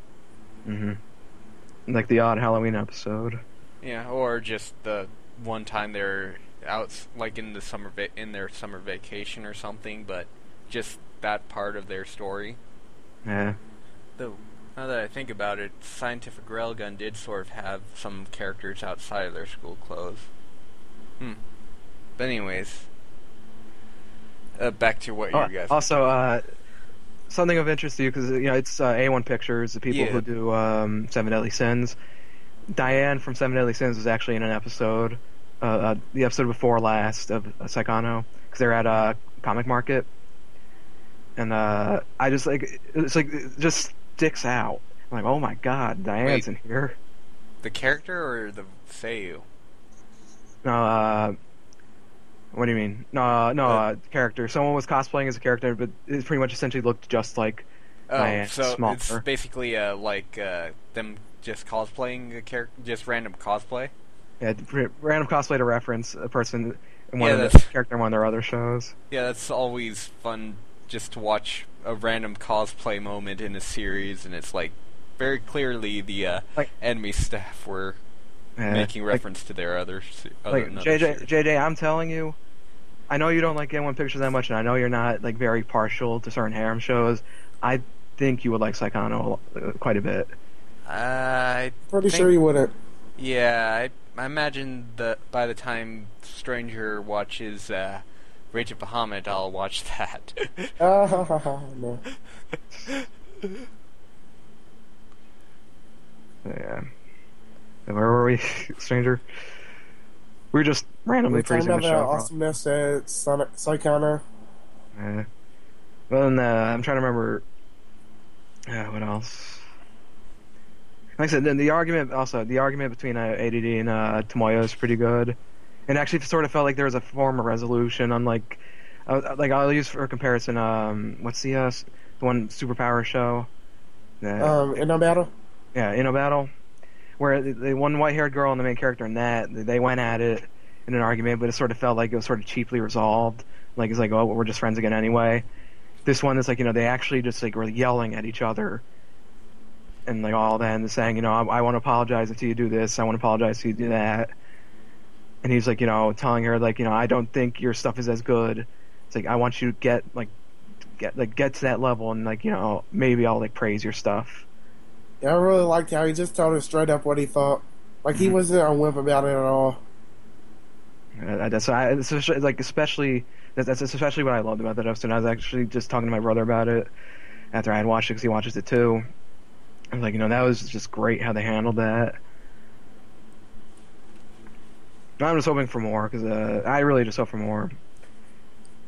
Like the odd Halloween episode. Yeah, or just the one time they're out, like in the in their summer vacation or something, but just that part of their story. Yeah. Though, now that I think about it, Scientific Railgun did sort of have some characters outside of their school clothes. But anyways, back to what you guys... Also, something of interest to you, because it's A1 Pictures, the people who do Seven Deadly Sins. Diane from Seven Deadly Sins was actually in an episode, the episode before last of Saekano, because they're at a comic market, and I just it just sticks out. I'm like, oh my god, Diane's in here. The character or the Seiyu? No, what do you mean? No, character. Someone was cosplaying as a character, but it pretty much essentially looked just like Diane. So smaller. It's basically like them just cosplaying a character, just random cosplay? Yeah, random cosplay to reference a person in one of their character in one of their other shows. Yeah, that's always fun, just to watch a random cosplay moment in a series, and it's like very clearly the enemy staff were making reference to their other JJ, I'm telling you, I know you don't like A1 Pictures that much, and I know you're not like very partial to certain harem shows. I think you would like Saekano quite a bit. Pretty sure you wouldn't. Yeah, I imagine that by the time Stranger watches Rage of Bahamut, I'll watch that. No. Yeah. Where were we, Stranger? We were just randomly praising the show. Awesomeness at Saekano. Yeah. Well, then, I'm trying to remember. What else? Like I said, the argument between ADD and Tomoyo is pretty good, and actually sort of felt like there was a form of resolution. Unlike, I'll use for comparison. What's the one superpower show? Inno Battle. Yeah, Inno Battle, where the one white-haired girl and the main character in that, they went at it in an argument, but it sort of felt like it was sort of cheaply resolved. Like, it's like, oh, we're just friends again anyway. This one is like, they actually just like were yelling at each other. And like all that, and saying, I want to apologize if you do this, I want to apologize if you do that. And he's like, telling her like, I don't think your stuff is as good. It's like, I want you to get to that level, and like, maybe I'll like praise your stuff. Yeah, I really liked how he just told her straight up what he thought. Like he wasn't a wimp about it at all. That's especially what I loved about that episode. I was actually just talking to my brother about it after I had watched it, because he watches it too. I was like, that was just great how they handled that. I'm just hoping for more, because I really just hope for more.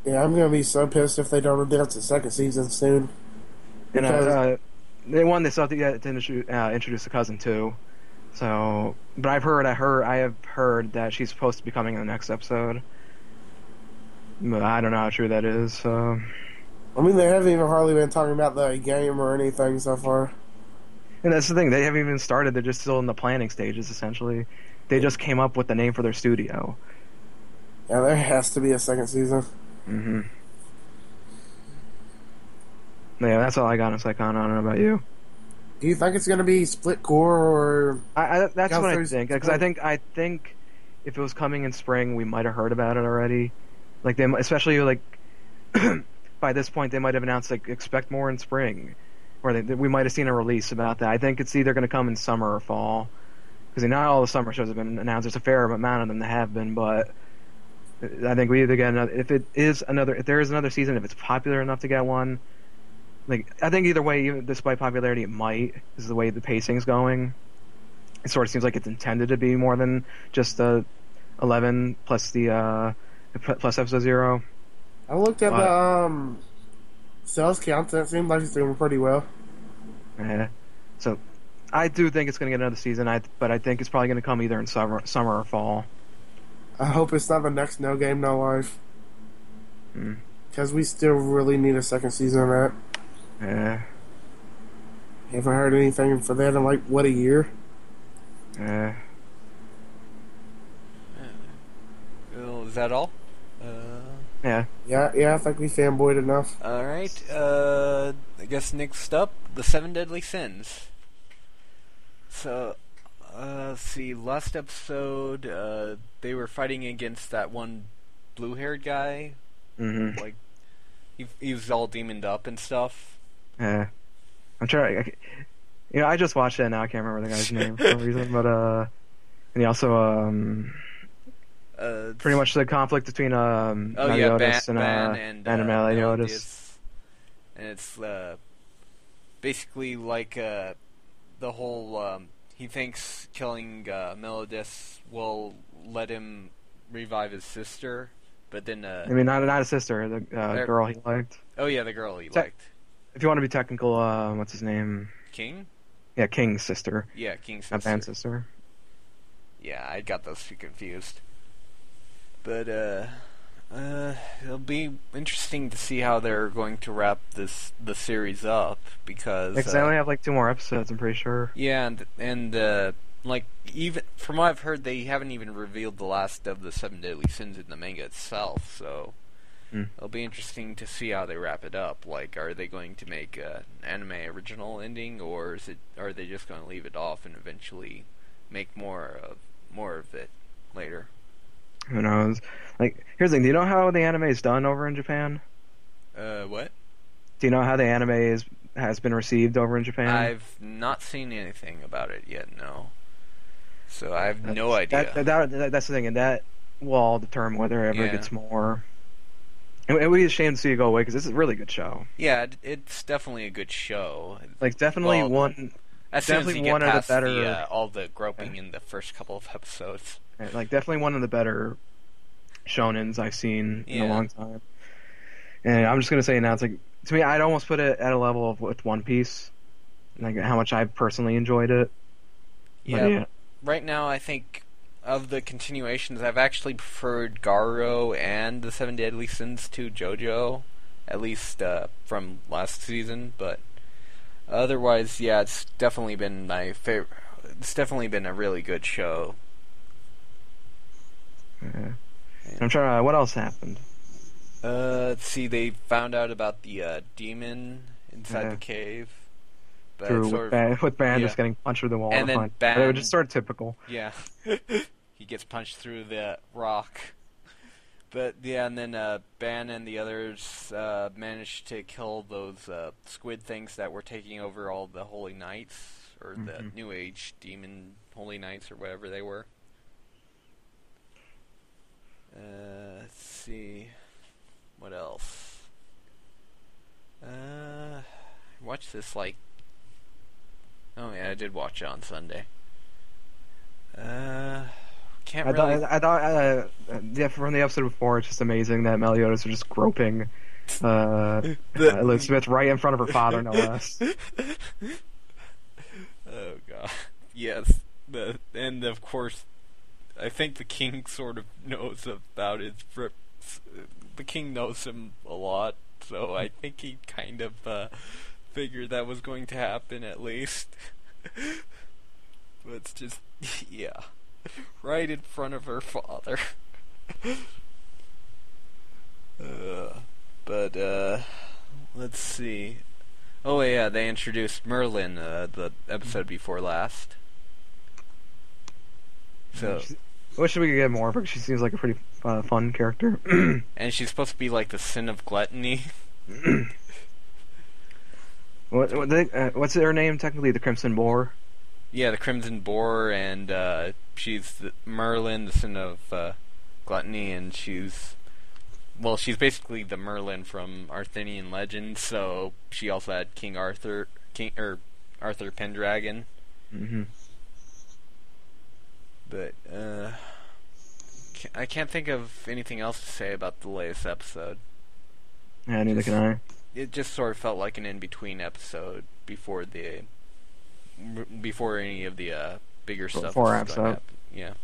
Yeah, I'm gonna be so pissed if they don't announce the second season soon. And they still have to introduce the cousin too. So, but I have heard that she's supposed to be coming in the next episode. But I don't know how true that is. So. I mean, they haven't even hardly been talking about the game or anything so far. And that's the thing, they haven't even started, they're just still in the planning stages, essentially. They just came up with the name for their studio. Yeah, there has to be a second season. Yeah, that's all I got on Psychon. I don't know about you. Do you think it's going to be split core, or... that's what I think, because I think if it was coming in spring, we might have heard about it already. Like, especially, like, by this point, they might have announced, like, expect more in spring. Or we might have seen a release about that. I think it's either going to come in summer or fall, because not all the summer shows have been announced. There's a fair amount of them that have been, but I think we either get another. If there is another season, if it's popular enough to get one, like I think either way, even despite popularity, it might. This is the way the pacing's going. It sort of seems like it's intended to be more than just the 11 plus the plus episode 0. I looked at the sales count, and it seemed like it's doing pretty well. Yeah. So, I do think it's going to get another season, but I think it's probably going to come either in summer or fall. I hope it's not the next No Game No Life. Because we still really need a second season of that. Yeah. Haven't heard anything for that in, like, what, a year? Yeah. is that all? Yeah. Yeah, I think we fanboyed enough. Alright, I guess next up, the 7 Deadly Sins. So, let's see, last episode, they were fighting against that one blue-haired guy. Mm-hmm. Like, he was all demoned up and stuff. Yeah. I'm trying. I just watched it now. I can't remember the guy's name for some reason, but and he also pretty much the conflict between Meliodas and Meliodas. And it's basically like the whole he thinks killing Meliodas will let him revive his sister, but then I mean not a sister, the girl he liked. Oh yeah, the girl he liked. If you want to be technical, what's his name? King? Yeah, King's sister. Yeah, King's sister. Not Van's sister. Yeah, I got those two confused. But it'll be interesting to see how they're going to wrap the series up, because they only have like 2 more episodes, I'm pretty sure. Yeah, and like, even from what I've heard, they haven't even revealed the last of the 7 Deadly Sins in the manga itself, so it'll be interesting to see how they wrap it up. Like, are they going to make an anime original ending, or are they just going to leave it off and eventually make more of it later? Who knows? Like, here's the thing: do you know how the anime is done over in Japan? What? Do you know how the anime has been received over in Japan? I've not seen anything about it yet. No. So I have no idea. That's the thing, and that will all determine whether it ever gets more. It would be a shame to see it go away, because this is a really good show. Yeah, it's definitely a good show. Like, definitely one. As soon as you get past of the better, all the groping in the first couple of episodes. Like, definitely one of the better shonens I've seen in a long time. And I'm just gonna say now, it's like, to me, I'd almost put it at a level of with One Piece, like how much I personally enjoyed it. Yeah. Right now, I think of the continuations, I've actually preferred Garo and the 7 Deadly Sins to JoJo, at least from last season. But otherwise, yeah, it's definitely been my favorite. It's definitely been a really good show. Yeah. I'm trying. What else happened? Let's see. They found out about the demon inside the cave. With Ban just getting punched through the wall. And then Ban... It was just sort of typical. Yeah. He gets punched through the rock. But, yeah, and then Ban and the others managed to kill those squid things that were taking over all the Holy Knights, or the New Age demon Holy Knights, or whatever they were. Let's see. What else? Watch this, like... Oh yeah, I did watch it on Sunday. Can't really... I thought from the episode before, it's just amazing that Meliodas was just groping Elizabeth right in front of her father, no less. Oh god. Yes. And of course, I think the king sort of knows about his... The king knows him a lot, so I think he kind of figured that was going to happen, at least. But it's just, yeah, right in front of her father. Let's see. Oh yeah, they introduced Merlin the episode before last. So, I wish we could get more, but she seems like a pretty fun character. And she's supposed to be like the sin of gluttony. What's her name technically? The Crimson Boar? Yeah, the Crimson Boar, and she's Merlin, the sin of gluttony, and she's basically the Merlin from Arthurian legend, so she also had Arthur Pendragon. Mm-hmm. But, I can't think of anything else to say about the latest episode. Yeah, neither can I. It just sort of felt like an in-between episode before any of the bigger stuff. Before episode. Yeah.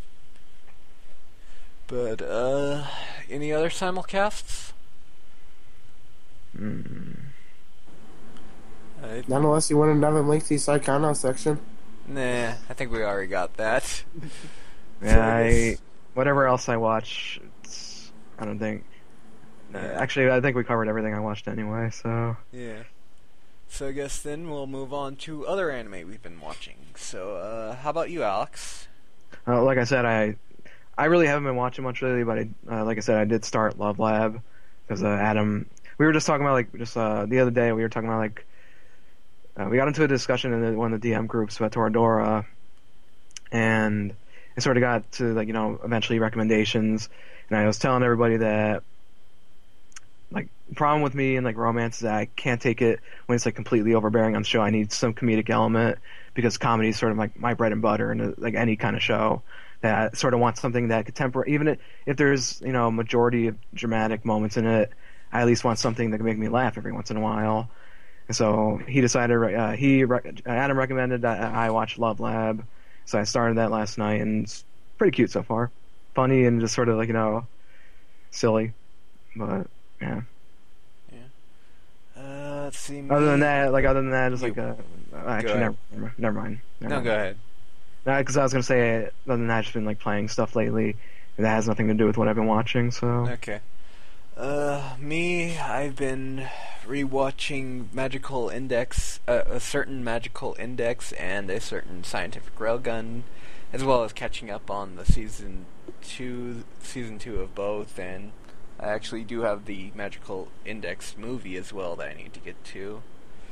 But any other simulcasts? Not unless you want another lengthy Saekano section. Nah, I think we already got that. Yeah, whatever else I watch, it's I don't think. Actually, I think we covered everything I watched anyway. So Yeah. So I guess then we'll move on to other anime we've been watching. So how about you, Alex? like I said, I really haven't been watching much lately, but like I said, I did start Love Lab because Adam. We were just talking about the other day. We were talking about we got into a discussion in one of the DM groups about Toradora, and it sort of got to eventually recommendations. And I was telling everybody that the problem with me and romance is that I can't take it when it's completely overbearing on the show. I need some comedic element because comedy is sort of my bread and butter in any kind of show. That I sort of want something that could even if there's a majority of dramatic moments in it, I at least want something that can make me laugh every once in a while. And so he decided, Adam recommended that I watch Love Lab. So I started that last night, and it's pretty cute so far. Funny and just sort of, silly. But, yeah. Yeah. Let's see. Other than that, just actually, never mind. No, go ahead. No, because I was going to say, other than that, I've just been, playing stuff lately, and that has nothing to do with what I've been watching, so... Okay. I've been rewatching Magical Index, a certain Magical Index and a certain Scientific Railgun, as well as catching up on the season two of both, and I actually do have the Magical Index movie as well that I need to get to.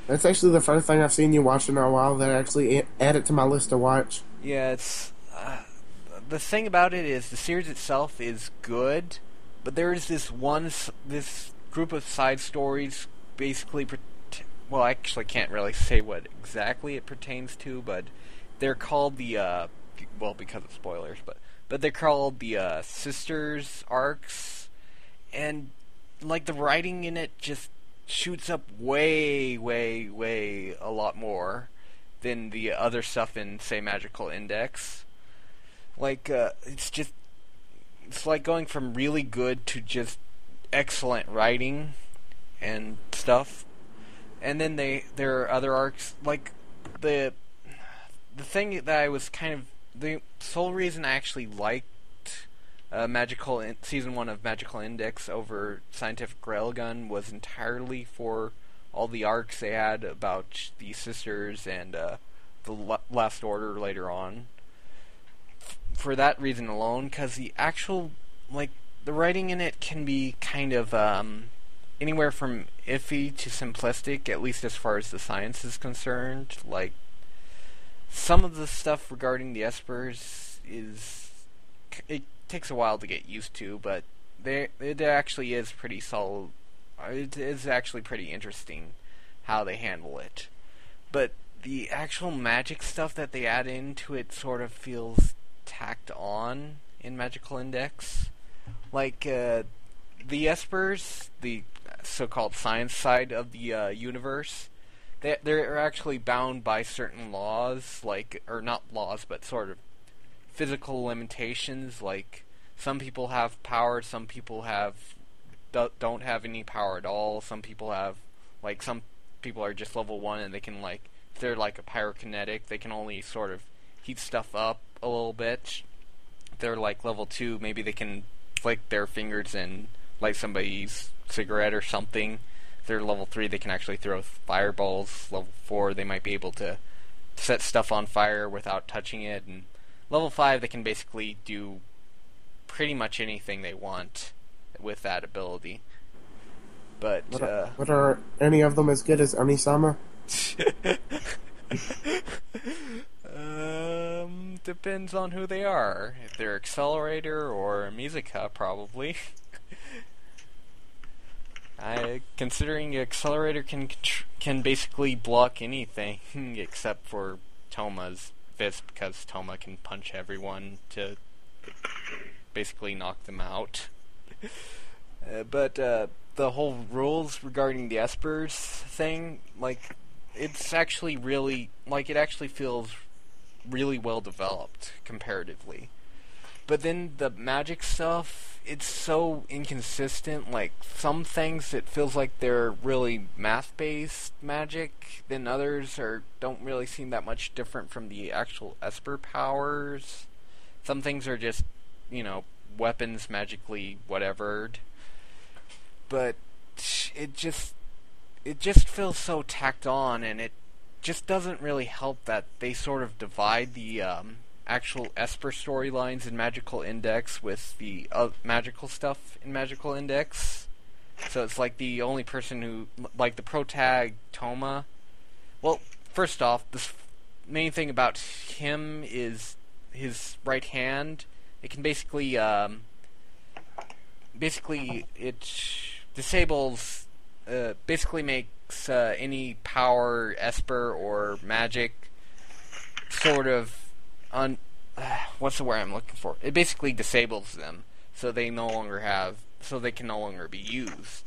That's actually the first thing I've seen you watch in a while that I actually add it to my list to watch. Yeah, it's... the thing about it is the series itself is good, but there is this group of side stories basically... well, I actually can't really say what exactly it pertains to, but they're called the... well, because of spoilers, but they're called the Sisters arcs, and the writing in it just shoots up way, way, way a lot more than the other stuff in, say, Magical Index. It's like going from really good to just excellent writing and stuff. And then there are other arcs, the thing that I was the sole reason I actually liked Season 1 of Magical Index over Scientific Railgun was entirely for all the arcs they had about the sisters and the Last Order later on. For that reason alone, because the actual, the writing in it can be kind of anywhere from iffy to simplistic, at least as far as the science is concerned. Some of the stuff regarding the espers it takes a while to get used to, but it actually is pretty solid. It is actually pretty interesting how they handle it. But the actual magic stuff that they add into it sort of feels tacked on in Magical Index. The espers, the so-called science side of the universe, they're actually bound by certain laws, or not laws, but sort of physical limitations. Some people have power, some people don't have any power at all. Some people have, some people are just level 1 and they can, if they're a pyrokinetic, they can only sort of heat stuff up a little bit. If they're level 2, maybe they can flick their fingers and light somebody's cigarette or something. If they're level 3, they can actually throw fireballs. Level 4, they might be able to set stuff on fire without touching it. And level 5, they can basically do pretty much anything they want with that ability. But But are any of them as good as Onisama? Depends on who they are. If they're Accelerator or Musica, probably. Considering Accelerator can basically block anything except for Toma's fist, because Toma can punch everyone to basically knock them out. But the whole rules regarding the espers thing, it's actually really, it actually feels really well developed comparatively. But then the magic stuff, it's so inconsistent. Some things it feels like they're really math-based magic, then others don't really seem that much different from the actual esper powers. Some things are just, weapons magically whatevered. But it just feels so tacked on, and it just doesn't really help that they sort of divide the actual Esper storylines in Magical Index with the magical stuff in Magical Index. So it's like the only person who, like the protag Toma. Well, first off, the main thing about him is his right hand. It can basically it disables, basically makes any power, Esper, or magic sort of what's the word I'm looking for? It basically disables them, so they can no longer be used.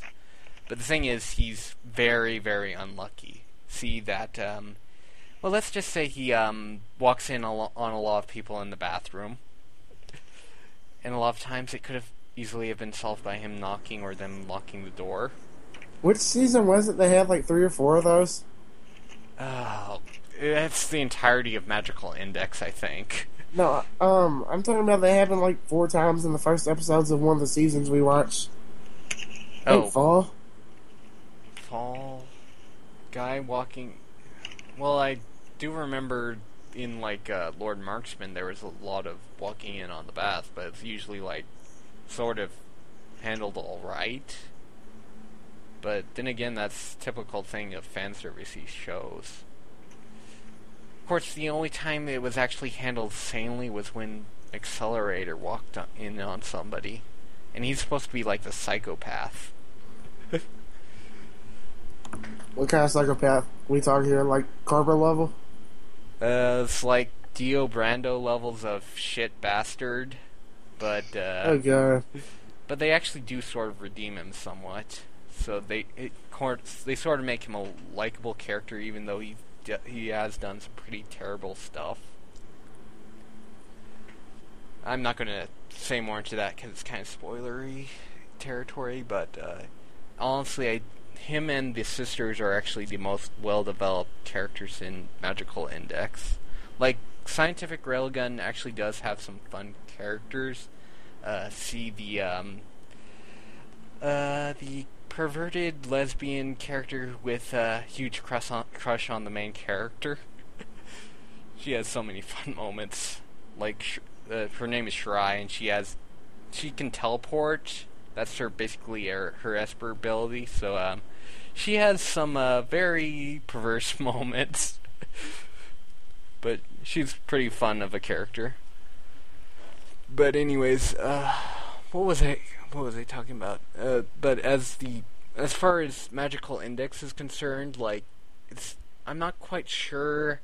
But the thing is, he's very, very unlucky. See that, well, let's just say he walks in on a lot of people in the bathroom, and a lot of times it could have easily have been solved by him knocking or them locking the door. Which season was it? They had like 3 or 4 of those. That's the entirety of Magical Index, I think. No, I'm talking about they happened like 4 times in the first episodes of one of the seasons we watched. Fall guy walking. Well, I do remember in like Lord Marksman there was a lot of walking in on the bath, but it's usually like sort of handled all right. But then again, that's typical thing of fan servicey shows. Of course, the only time it was actually handled sanely was when Accelerator walked in on somebody, and he's supposed to be like the psychopath. What kind of psychopath we talking here? Like Carver level? It's like Dio Brando levels of shit bastard, but oh god. But they actually do sort of redeem him somewhat. So they sort of make him a likable character, even though he has done some pretty terrible stuff. I'm not going to say more into that because it's kind of spoilery territory, but honestly, him and the sisters are actually the most well-developed characters in Magical Index. Like, Scientific Railgun actually does have some fun characters. See the perverted lesbian character with a huge crush on the main character. She has so many fun moments. Like, her name is Shirai, and she can teleport. That's basically her Esper ability. So she has some very perverse moments, but she's pretty fun of a character. But anyways, what was I talking about? But as far as Magical Index is concerned, like, I'm not quite sure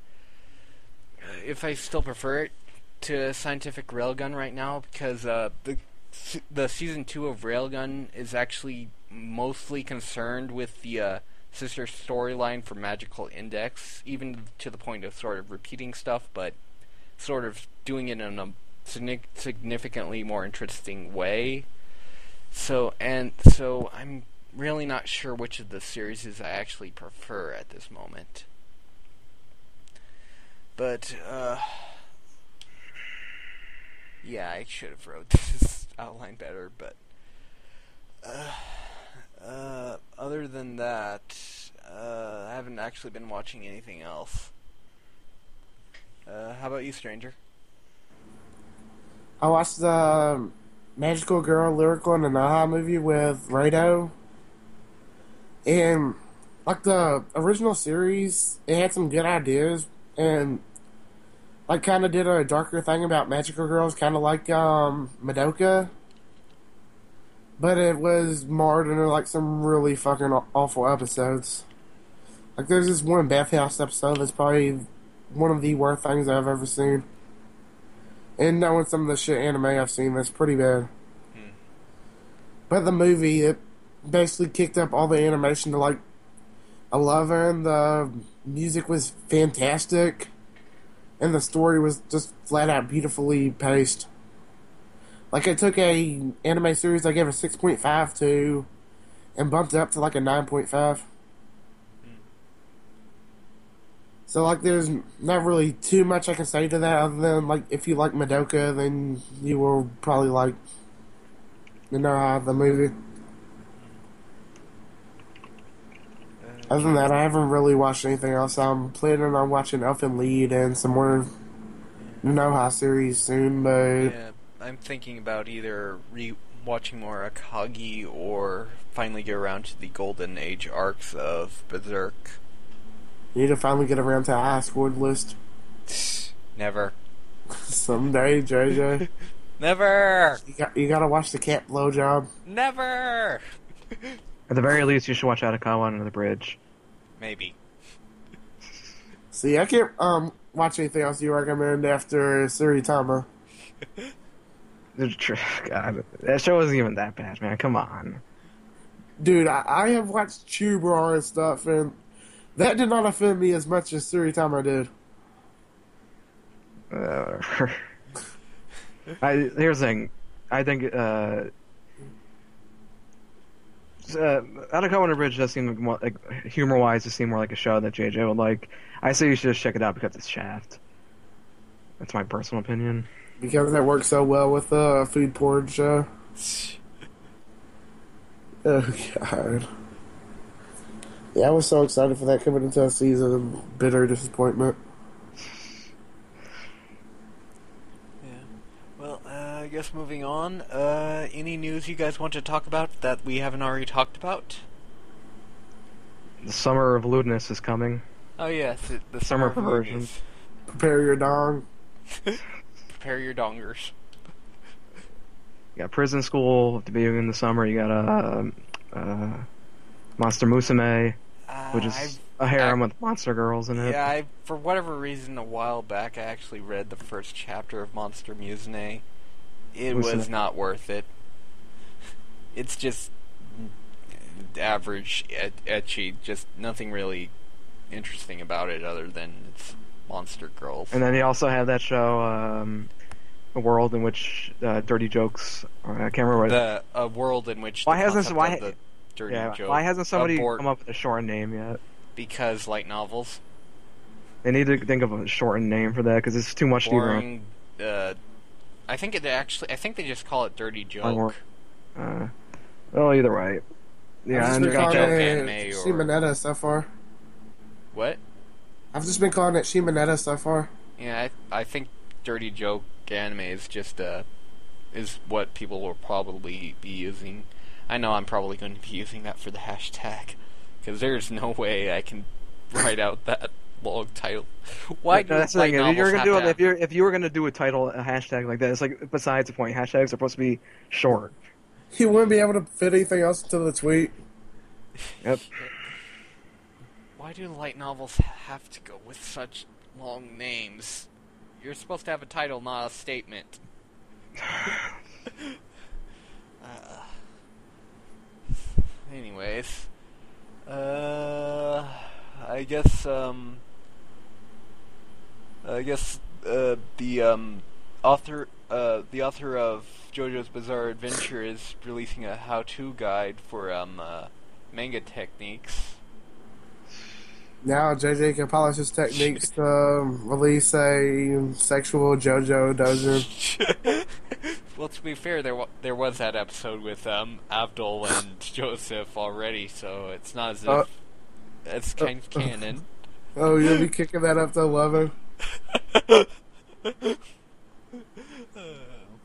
if I still prefer it to Scientific Railgun right now, because the season 2 of Railgun is actually mostly concerned with the sister storyline for Magical Index, even to the point of sort of repeating stuff, but sort of doing it in a significantly more interesting way. So I'm really not sure which of the series I actually prefer at this moment. But yeah, I should have wrote this outline better, but other than that, I haven't actually been watching anything else. How about you, stranger? I watched the Magical Girl Lyrical and Nanoha movie with Rado. And, like, the original series, it had some good ideas, and, like, kind of did a darker thing about magical girls, kind of like, Madoka. But it was marred into, like, some really fucking awful episodes. Like, there's this one bathhouse episode that's probably one of the worst things I've ever seen. And knowing some of the shit anime I've seen, that's pretty bad. But the movie, it basically kicked up all the animation to like 11. The music was fantastic, and the story was just flat out beautifully paced. Like, I took a anime series I gave a 6.5 to and bumped it up to like a 9.5. So, like, there's not really too much I can say to that other than, like, if you like Madoka, then you will probably like Nanoha, the movie. Other than that, I haven't really watched anything else. I'm planning on watching Elf and Lead and some more Nanoha series soon, but Yeah, I'm thinking about either watching more Akagi or finally get around to the Golden Age arcs of Berserk. you need to finally get around to High Scored List Never. someday, JJ. Never! You gotta watch the Cat Blowjob. Never! At the very least, you should watch Atakawa Under the Bridge. Maybe. See, I can't watch anything else you recommend after Suritama. God, that show wasn't even that bad, man. Come on. Dude, I have watched Chubra and stuff, and that did not offend me as much as Suritama did. Here's the thing. I think Atakawa Under the Bridge does seem more, like, humor-wise, to seem more like a show that JJ would like. I say you should just check it out because it's Shaft. That's my personal opinion. Because that works so well with the food porn show. Oh, God. Yeah, I was so excited for that coming into a season. Bitter disappointment. Well, I guess moving on. Any news you guys want to talk about that we haven't already talked about? The summer of lewdness is coming. Oh yes, the Summer of perversion. movies. Prepare your dong. Prepare your dongers. You got Prison School to be in the summer. You got Monster Musume, which is a harem with monster girls in it. Yeah, for whatever reason, a while back, I actually read the first chapter of Monster Musume. It was not worth it. It's just average, etchy, just nothing really interesting about it other than it's monster girls. And then you also have that show, a world in which dirty jokes. I can't remember. A world in which Why hasn't the dirty joke why hasn't somebody abort come up with a shortened name yet? because light novels. They need to think of a shortened name for that because it's too much to Boring. I think they just call it dirty joke. Well, either way. Yeah, I've just and been calling joke it anime or- Shimonetta so far. What? I've just been calling it Shimonetta so far. Yeah, I think dirty joke anime is just is what people will probably be using. I know I'm probably going to be using that for the hashtag because there's no way I can write out that long title. Why do that's the light thing. novels have to have- If you were gonna do a title, a hashtag like that, it's like besides the point. Hashtags are supposed to be short. You wouldn't be able to fit anything else into the tweet. Yep. Why do light novels have to go with such long names? You're supposed to have a title, not a statement. Anyways, I guess the author of JoJo's Bizarre Adventure is releasing a how-to guide for manga techniques. Now JJ can polish his techniques to release a sexual JoJo doujin. Well, to be fair, there was that episode with Abdul and Joseph already, so it's not as if it's kind of canon. Oh, you'll be kicking that up to 11?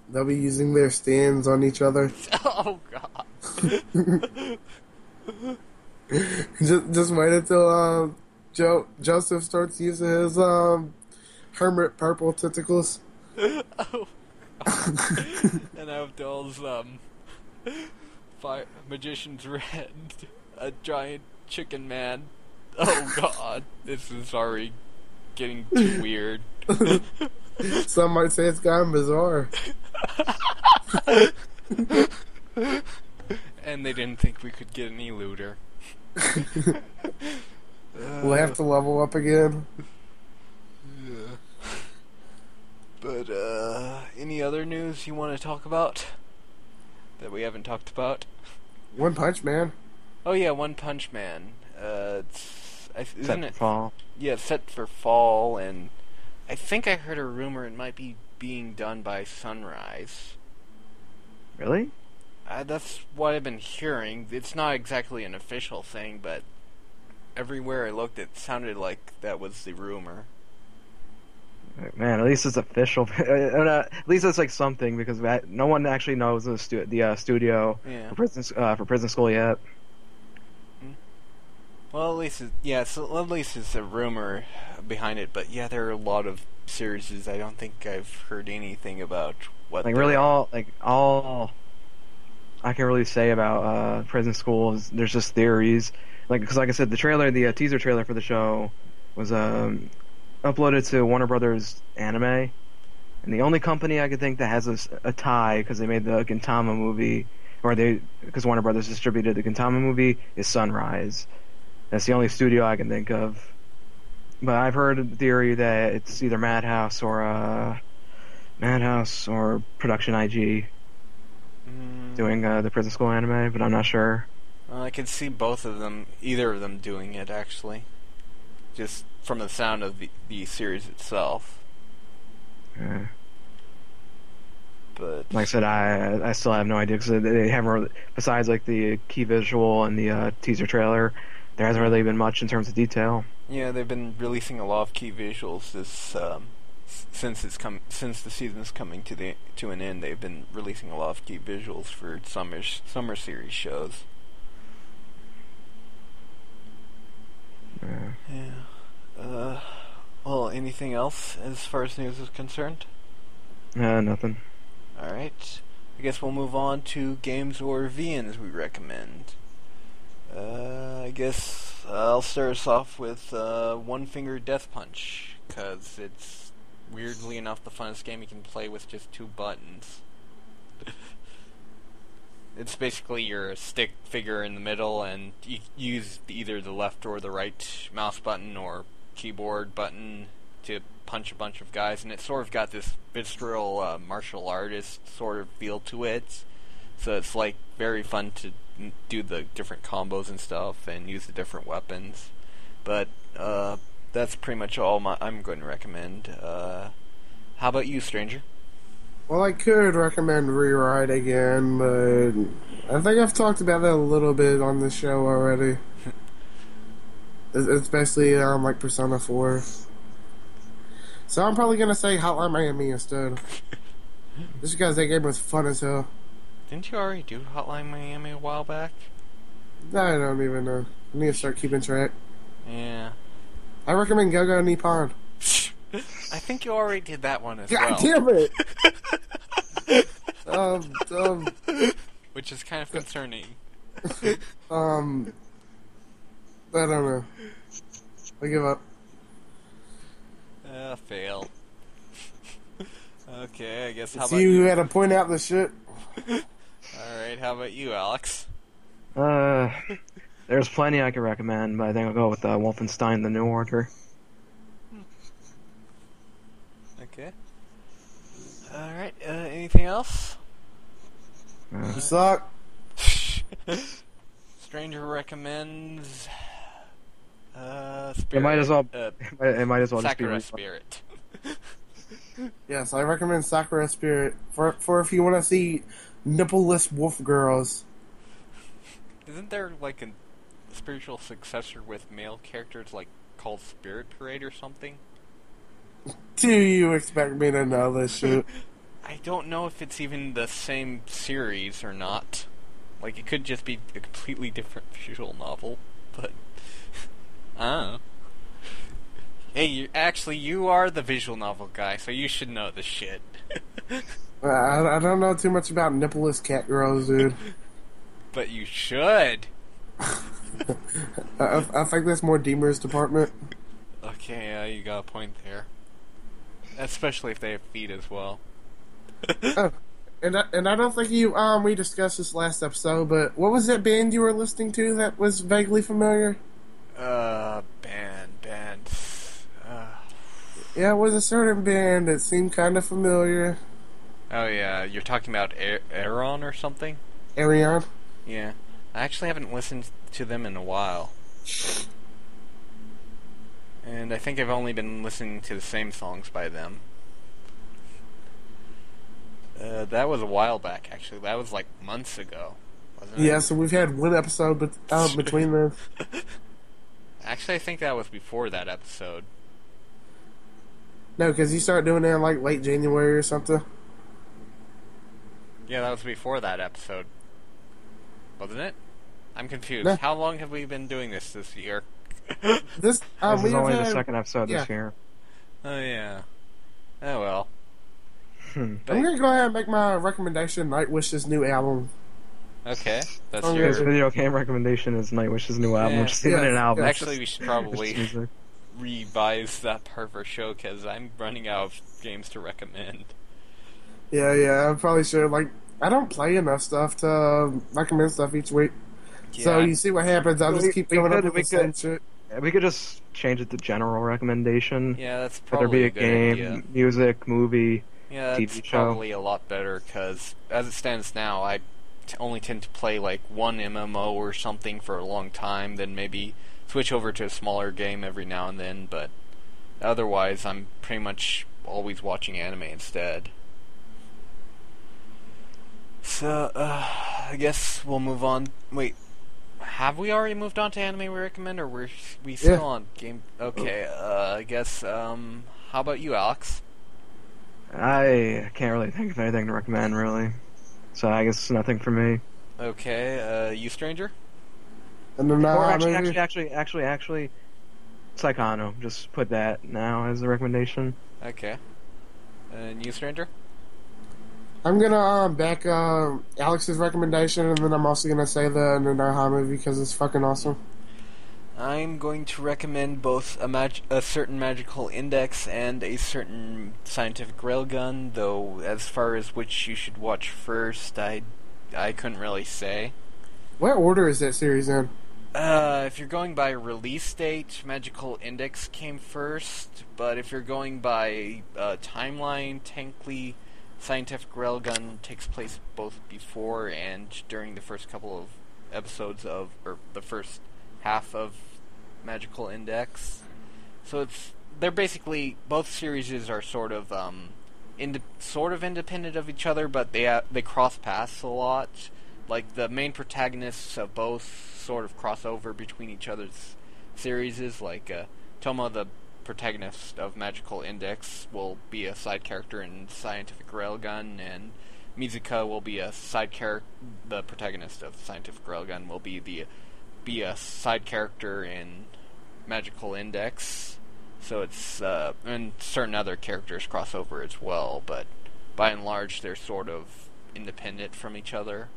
They'll be using their stands on each other. Oh God! just wait until Joseph starts using his hermit purple tentacles. Oh. And Abdul's magician's red, a giant chicken man. Oh God, this is already getting too weird. Some might say it's gotten bizarre. And they didn't think we could get any looter. We'll have to level up again. Yeah. But, any other news you want to talk about? That we haven't talked about? One Punch Man. Oh yeah, One Punch Man. Isn't it? Fall. Yeah, it's set for fall, and I think I heard a rumor it might be being done by Sunrise. Really? That's what I've been hearing. It's not exactly an official thing, but everywhere I looked, it sounded like that was the rumor. Man, at least it's official. At least it's like something, because no one actually knows the studio Yeah. for Prison School yet. Well, at least at least it's a rumor behind it. But yeah, there are a lot of series. I don't think I've heard anything about what. Like really, all I can really say about Prison School is there's just theories. Because like I said, the teaser trailer for the show was uploaded to Warner Brothers Anime, and the only company I could think that has a tie, because they made the Gintama movie, because Warner Brothers distributed the Gintama movie, is Sunrise. That's the only studio I can think of. But I've heard a theory that it's either Madhouse or Production IG doing the Prison School anime, but I'm not sure. I could see either of them doing it, actually. Just from the sound of the series itself. Yeah. But like I said, I still have no idea, because they haven't really, besides like the key visual and the teaser trailer, there hasn't really been much in terms of detail. Yeah, they've been releasing a lot of key visuals since the season's coming to an end. They've been releasing a lot of key visuals for summer series shows. Yeah. Well, anything else as far as news is concerned? Nothing. Alright. I guess we'll move on to games or VNs we recommend. I guess I'll start us off with One Finger Death Punch, because it's weirdly enough the funnest game you can play with just 2 buttons. It's basically your stick figure in the middle, and you use either the left or the right mouse button or keyboard button to punch a bunch of guys, and it's sort of got this visceral martial artist sort of feel to it. So it's like very fun to do the different combos and stuff and use the different weapons. But that's pretty much all I'm going to recommend. How about you, Stranger? Well, I could recommend Rewrite again, but I think I've talked about that a little bit on the show already. Especially like Persona 4. So I'm probably gonna say Hotline Miami instead. Just because that game was fun as hell. Didn't you already do Hotline Miami a while back? I don't even know. I need to start keeping track. Yeah. I recommend Go-Go Nippon. I think you already did that one as well. God damn it! Which is kind of concerning. I don't know. I give up. Fail. Okay, I guess how It's about you who had to point out the shit. Alright, how about you, Alex? There's plenty I can recommend, but I think I'll go with Wolfenstein: The New Order. Okay. Alright, anything else? You suck. Stranger recommends... It might as well. It might as well Sakura just be Spirit. Yes, I recommend Sakura Spirit for if you want to see nippleless wolf girls. Isn't there like a spiritual successor with male characters like called Spirit Parade or something? Do you expect me to know this shit? I don't know if it's even the same series or not. Like, it could just be a completely different visual novel, but... I don't know. Hey, you are the visual novel guy, so you should know this shit. I don't know too much about nippleless cat girls, dude. But you should! I think that's more Deemer's department. Okay, you got a point there. Especially if they have feet as well. Oh, and I don't think we discussed this last episode, but what was that band you were listening to that was vaguely familiar? Band. Yeah, it was a certain band that seemed kind of familiar. Oh yeah, you're talking about Aaron or something? Arion? Yeah. I actually haven't listened to them in a while. And I think I've only been listening to the same songs by them. That was a while back, actually. That was like months ago, wasn't it? Yeah, so we've had one episode between the. Actually, I think that was before that episode. No, because you started doing that in like late January or something. Yeah, that was before that episode. Wasn't it? I'm confused. No. How long have we been doing this year? This This is we've only had, the second episode yeah. this year. Oh, yeah. Oh, well. But, I'm gonna go ahead and make my recommendation. Nightwish's new album. okay, that's Oh, your... His video game recommendation is Nightwish's new album, Yeah. which is even Yeah. an album. Actually, we should probably It's music. revise that part of our show, because I'm running out of games to recommend. Yeah, I probably should. Like, I don't play enough stuff to recommend stuff each week. So Yeah. you see what happens. I'll just keep coming up with the same shit. Yeah, we could just change it to general recommendation. Yeah, that's Whether probably it be a good game, idea. music, movie. Yeah, that's TV show. probably a lot better, because as it stands now, I only tend to play like one MMO or something for a long time, then maybe switch over to a smaller game every now and then, but otherwise I'm pretty much always watching anime instead. So, I guess we'll move on. Wait, have we already moved on to anime we recommend, or were we still Yeah. on game? Okay, I guess, how about you, Alex? I can't really think of anything to recommend, really. So I guess nothing for me. Okay, you, stranger? And then Or maybe- actually, Saekano. Just put that now as a recommendation. Okay. And you, stranger? I'm gonna back Alex's recommendation, and then I'm also gonna say the Nanoha movie because it's fucking awesome. I'm going to recommend both a certain magical index and a certain scientific railgun, though as far as which you should watch first, I couldn't really say. What order is that series in? If you're going by release date, Magical Index came first, but if you're going by timeline, technically, Scientific Railgun takes place both before and during the first couple of episodes of, or the first half of Magical Index. So they're basically, both series are sort of independent of each other, but they cross paths a lot. Like, the main protagonists of both sort of cross over between each other's series. Like, Tomo, the protagonist of Magical Index, will be a side character in Scientific Railgun, and Mizuka will be a side character. The protagonist of Scientific Railgun will be a side character in Magical Index. So it's and certain other characters cross over as well, but by and large they're sort of independent from each other.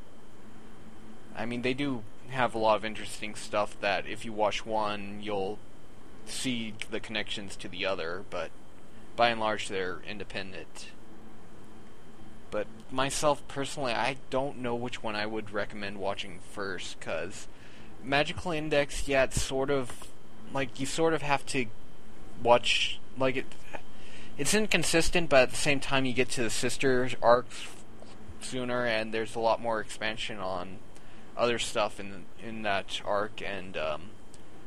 I mean, they do have a lot of interesting stuff that if you watch one, you'll see the connections to the other, but by and large they're independent. But myself personally, I don't know which one I would recommend watching first, because Magical Index, yeah, it's sort of like you sort of have to watch, like, it's inconsistent, but at the same time you get to the sister arcs sooner, and there's a lot more expansion on other stuff in that arc, and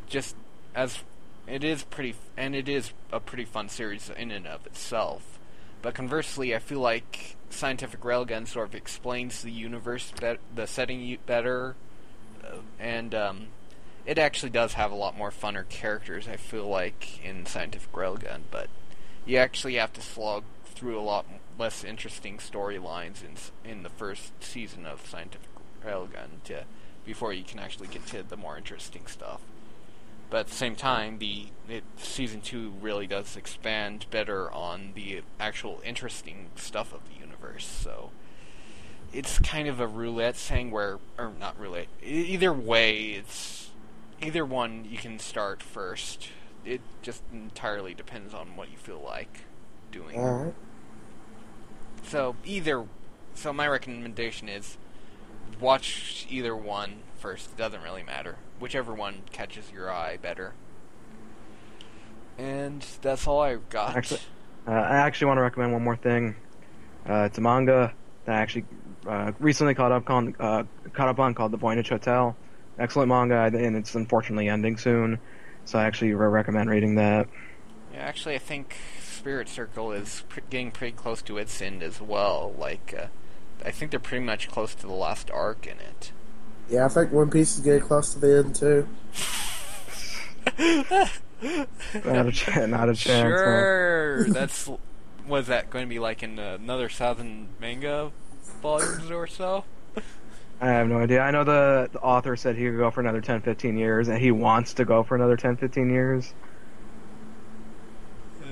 just as it is a pretty fun series in and of itself. But conversely, I feel like Scientific Railgun sort of explains the universe, the setting better, and it actually does have a lot more funner characters, I feel like, in Scientific Railgun, but you actually have to slog through a lot less interesting storylines in the first season of Scientific Railgun before you can actually get to the more interesting stuff. But at the same time, Season 2 really does expand better on the actual interesting stuff of the universe, so it's kind of a roulette thing or not roulette, either way, either one you can start first. It just entirely depends on what you feel like doing. Alright. So my recommendation is watch either one first. It doesn't really matter. Whichever one catches your eye better. And that's all I've got. I actually want to recommend one more thing. It's a manga that I actually recently caught up on called The Voynich Hotel. Excellent manga, and it's unfortunately ending soon. So I actually recommend reading that. Yeah, actually, I think Spirit Circle is getting pretty close to its end as well. Like, I think they're pretty much close to the last arc in it. Yeah, I think One Piece is getting close to the end too. Not a chance. Sure, that's was that going to be like in another 1,000 manga volumes or so? I have no idea. I know the author said he could go for another 10, 15 years, and he wants to go for another 10, 15 years.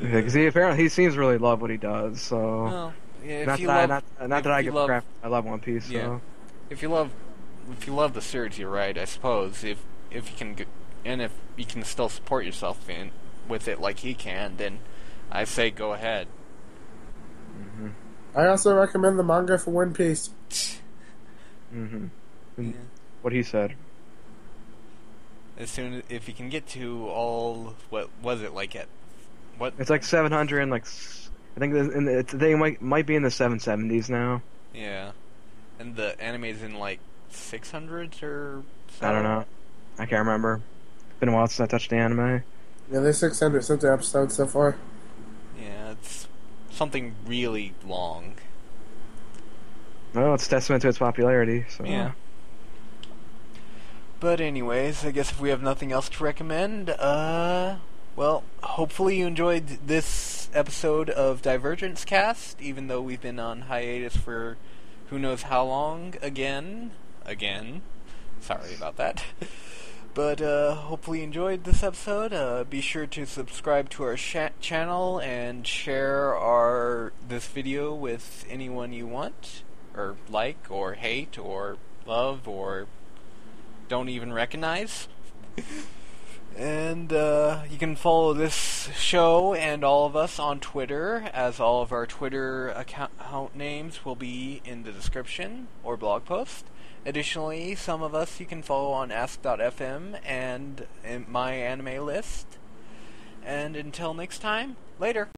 Because he seems really love what he does. So Well, yeah, not that I give a crap. I love One Piece. Yeah. So If you love the series, you're right. I suppose if you can and if you can still support yourself with it like he can, then I say go ahead. Mm-hmm. I also recommend the manga for One Piece. Mm-hmm. Yeah. What he said. If you can get to all, what was it like at what? It's like 700 and like I think they might be in the 770s now. Yeah, and the anime's in like 600s or so? I don't know. I can't remember. It's been a while since I touched the anime. Yeah, there's 600 something episodes so far. Yeah, it's something really long. Well, it's testament to its popularity. So. Yeah. But anyways, I guess if we have nothing else to recommend, well, hopefully you enjoyed this episode of Divergence Cast, even though we've been on hiatus for who knows how long again. Sorry about that. But hopefully you enjoyed this episode. Be sure to subscribe to our channel and share this video with anyone you want, or like, or hate, or love, or don't even recognize. And you can follow this show and all of us on Twitter, as all of our Twitter account names will be in the description or blog post. Additionally, some of us you can follow on ask.fm and in my anime list. And until next time, later.